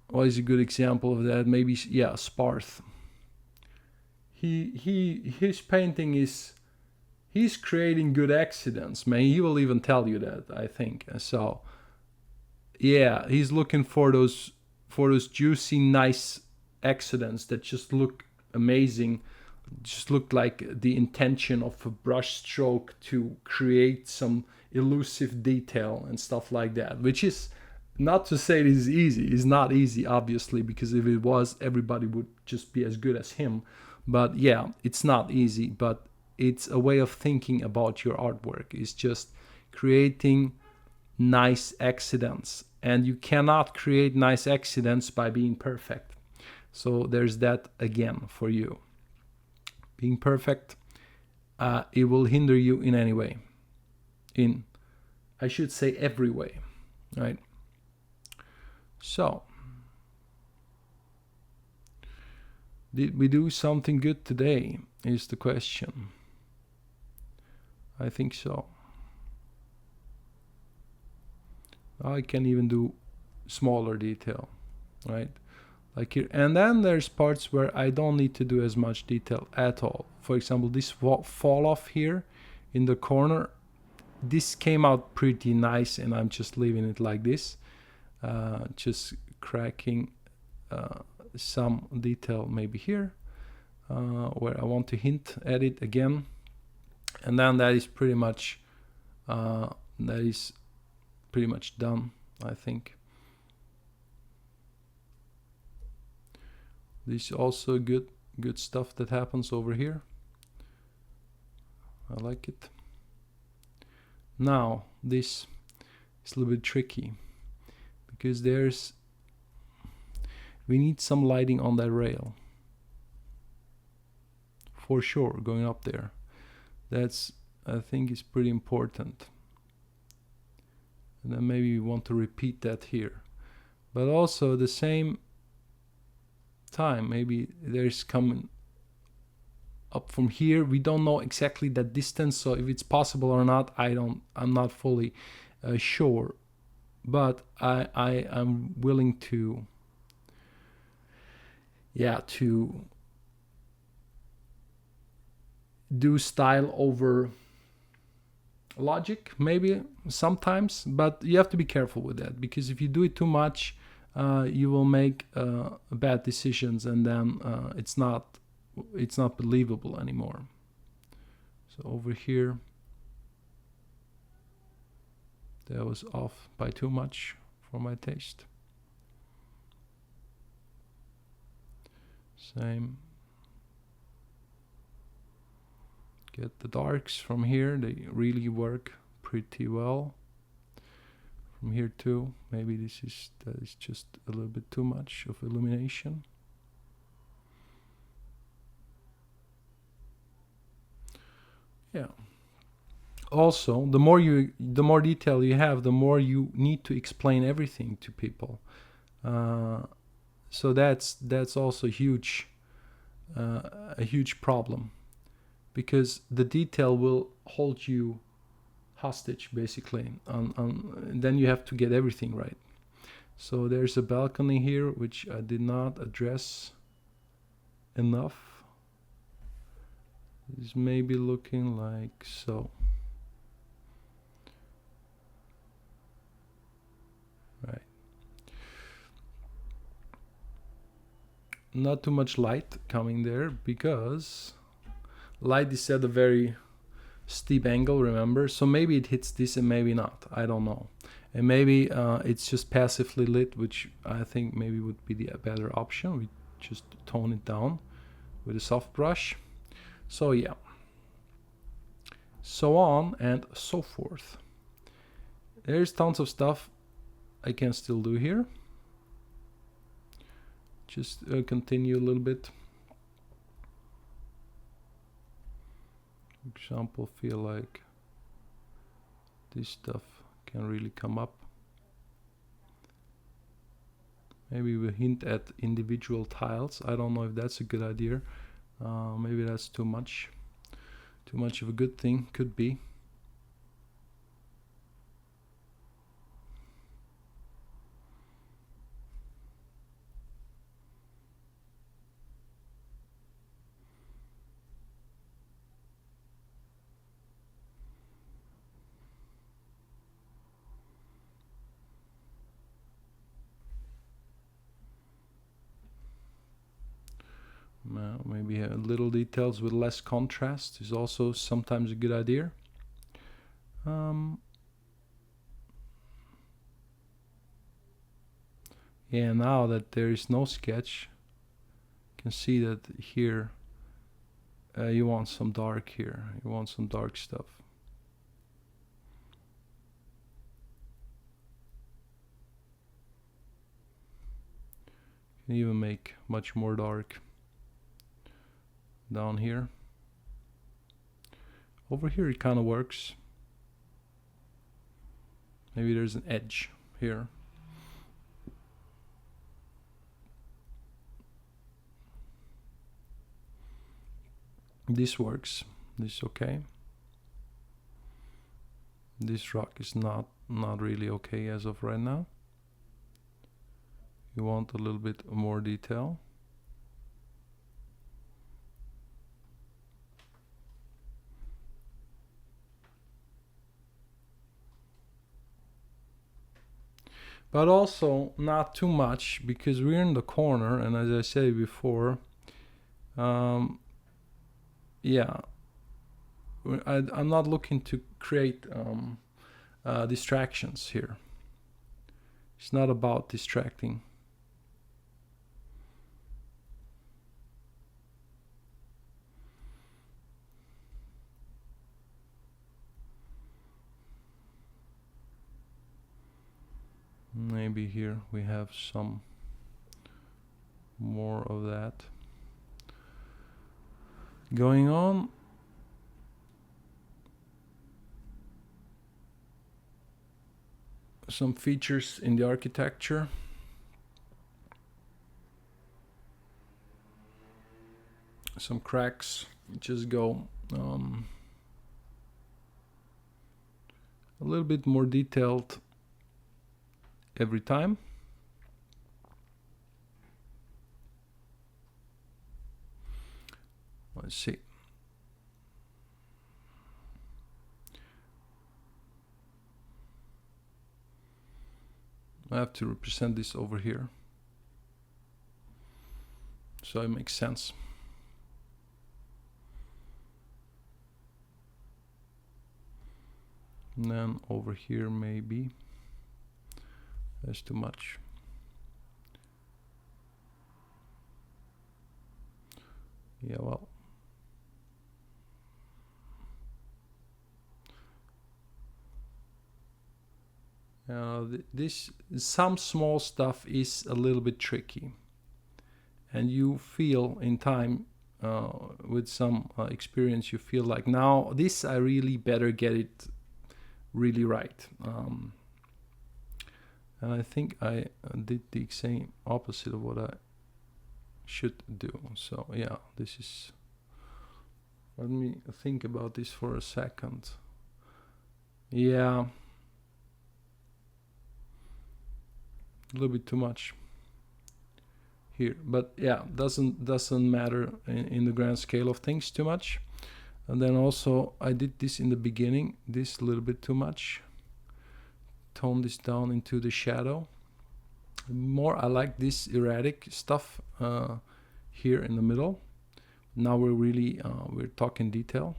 S1: what is a good example of that? Maybe, yeah, Sparth. His painting is, he's creating good accidents, man. He will even tell you that, I think. So yeah, he's looking for those juicy, nice accidents that just look amazing, just looked like the intention of a brush stroke to create some elusive detail and stuff like that, which is not to say it is easy. It's not easy, obviously, because if it was, everybody would just be as good as him. But yeah, it's not easy, but it's a way of thinking about your artwork. It's just creating nice accidents, and you cannot create nice accidents by being perfect. So there's that again for you. Being perfect, it will hinder you in any way. In, I should say, every way, right? So, did we do something good today, is the question. I think so. I can even do smaller detail, right? Like here. And then there's parts where I don't need to do as much detail at all. For example, this fall off here in the corner, this came out pretty nice, and I'm just leaving it like this. Just cracking some detail maybe here where I want to hint at it again, and then that is pretty much done, I think. This is also good stuff that happens over here. I like it. Now this is a little bit tricky, because we need some lighting on that rail for sure, going up there. That's, I think, is pretty important. And then maybe we want to repeat that here, but also at the same time, maybe there's coming up from here. We don't know exactly that distance, so if it's possible or not, I'm not fully sure, but I'm willing to do style over logic maybe sometimes, but you have to be careful with that, because if you do it too much, you will make bad decisions, and then it's not believable anymore. So over here, that was off by too much for my taste. Same. Get the darks from here, they really work pretty well. From here too, maybe that is just a little bit too much of illumination. Yeah. Also, the more detail you have, the more you need to explain everything to people. So that's also a huge problem, because the detail will hold you hostage, basically. Then you have to get everything right. So there's a balcony here, which I did not address enough. This may be looking like so. Right. Not too much light coming there, because light is at a very steep angle, remember? So maybe it hits this and maybe not. I don't know. And maybe it's just passively lit, which I think maybe would be the better option. We just tone it down with a soft brush. So yeah. So on and so forth. There's tons of stuff I can still do here. Just continue a little bit. For example, feel like this stuff can really come up. Maybe we hint at individual tiles. I don't know if that's a good idea. Maybe that's too much of a good thing. Could be. Maybe little details with less contrast is also sometimes a good idea. Yeah, now that there is no sketch, you can see that here you want some dark here. You want some dark stuff. You can even make much more dark down here. Over here it kind of works. Maybe there's an edge here. This works. This is okay. This rock is not really okay as of right now. You want a little bit more detail. But also not too much, because we're in the corner, and as I said before, yeah, I'm not looking to create distractions here. It's not about distracting. Maybe here we have some more of that going on. Some features in the architecture. Some cracks just go a little bit more detailed every time. Let's see. I have to represent this over here, so it makes sense. And then over here maybe that's too much. Yeah, well, this some small stuff is a little bit tricky, and you feel in time with some experience, you feel like now this I really better get it really right. And I think I did the same opposite of what I should do. So yeah, this is, let me think about this for a second. Yeah, a little bit too much here, but yeah, doesn't matter in the grand scale of things too much. And then also I did this in the beginning, this a little bit too much. Tone this down into the shadow more. I like this erratic stuff here in the middle. Now we're really we're talking detail.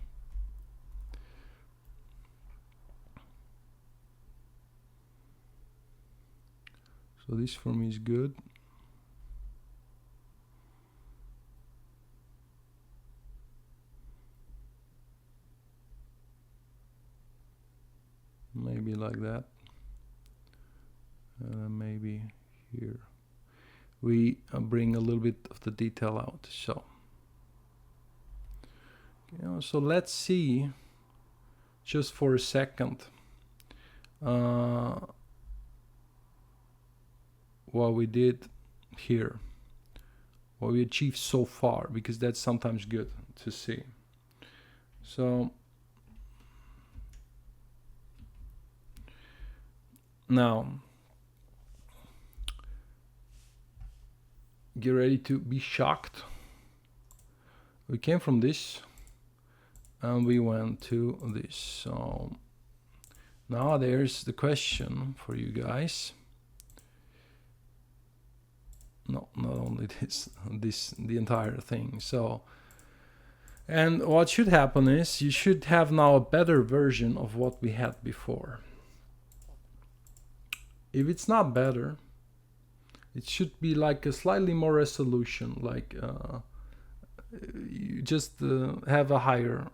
S1: So this for me is good. Maybe like that. Maybe here we bring a little bit of the detail out. So, so let's see just for a second what we did here, what we achieved so far, because that's sometimes good to see. So now get ready to be shocked. We came from this and we went to this. So now there's the question for you guys. not only the entire thing. So, and what should happen is you should have now a better version of what we had before. If it's not better, it should be like a slightly more resolution, like you just have a higher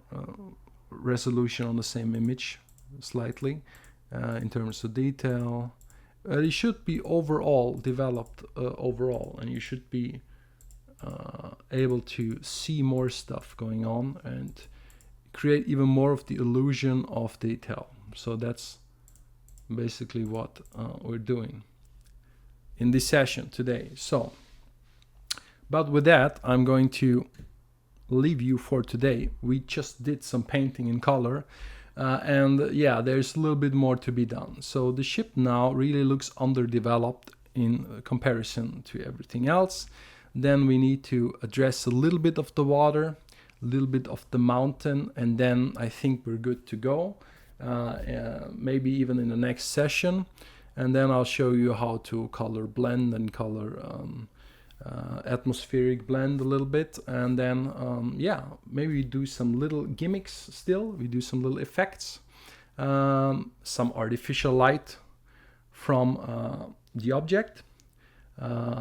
S1: resolution on the same image slightly in terms of detail. It should be overall developed overall, and you should be able to see more stuff going on and create even more of the illusion of detail. So that's basically what we're doing in this session today. So, but with that, I'm going to leave you for today. We just did some painting in color, and yeah, there's a little bit more to be done. So the ship now really looks underdeveloped in comparison to everything else. Then we need to address a little bit of the water, a little bit of the mountain, and then I think we're good to go. Maybe even in the next session, and then I'll show you how to color blend and color atmospheric blend a little bit, and then yeah, maybe we do some little gimmicks still, we do some little effects, some artificial light from the object,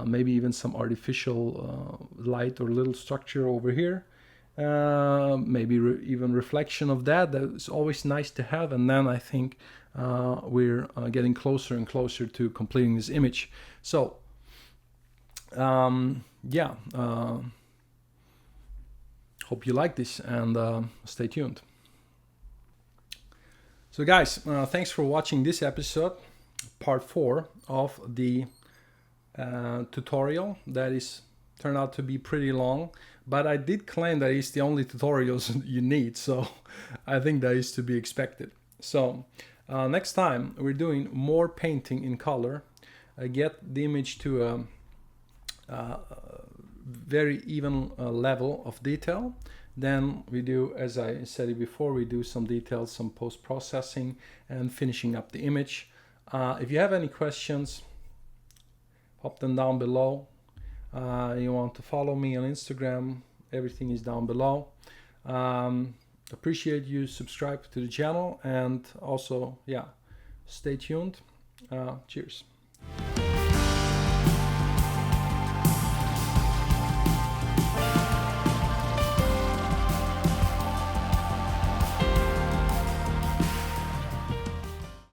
S1: maybe even some artificial light or little structure over here, maybe even reflection of that. That's always nice to have. And then I think we're getting closer and closer to completing this image. So yeah, hope you like this, and stay tuned. So guys, thanks for watching this episode, part 4 of the tutorial that is turned out to be pretty long, but I did claim that it's the only tutorials you need, so I think that is to be expected. So next time we're doing more painting in color, get the image to a very even level of detail. Then we do, as I said it before, we do some details, some post-processing, and finishing up the image. If you have any questions, pop them down below. You want to follow me on Instagram, everything is down below. Appreciate you subscribe to the channel, and also, yeah, stay tuned. Cheers.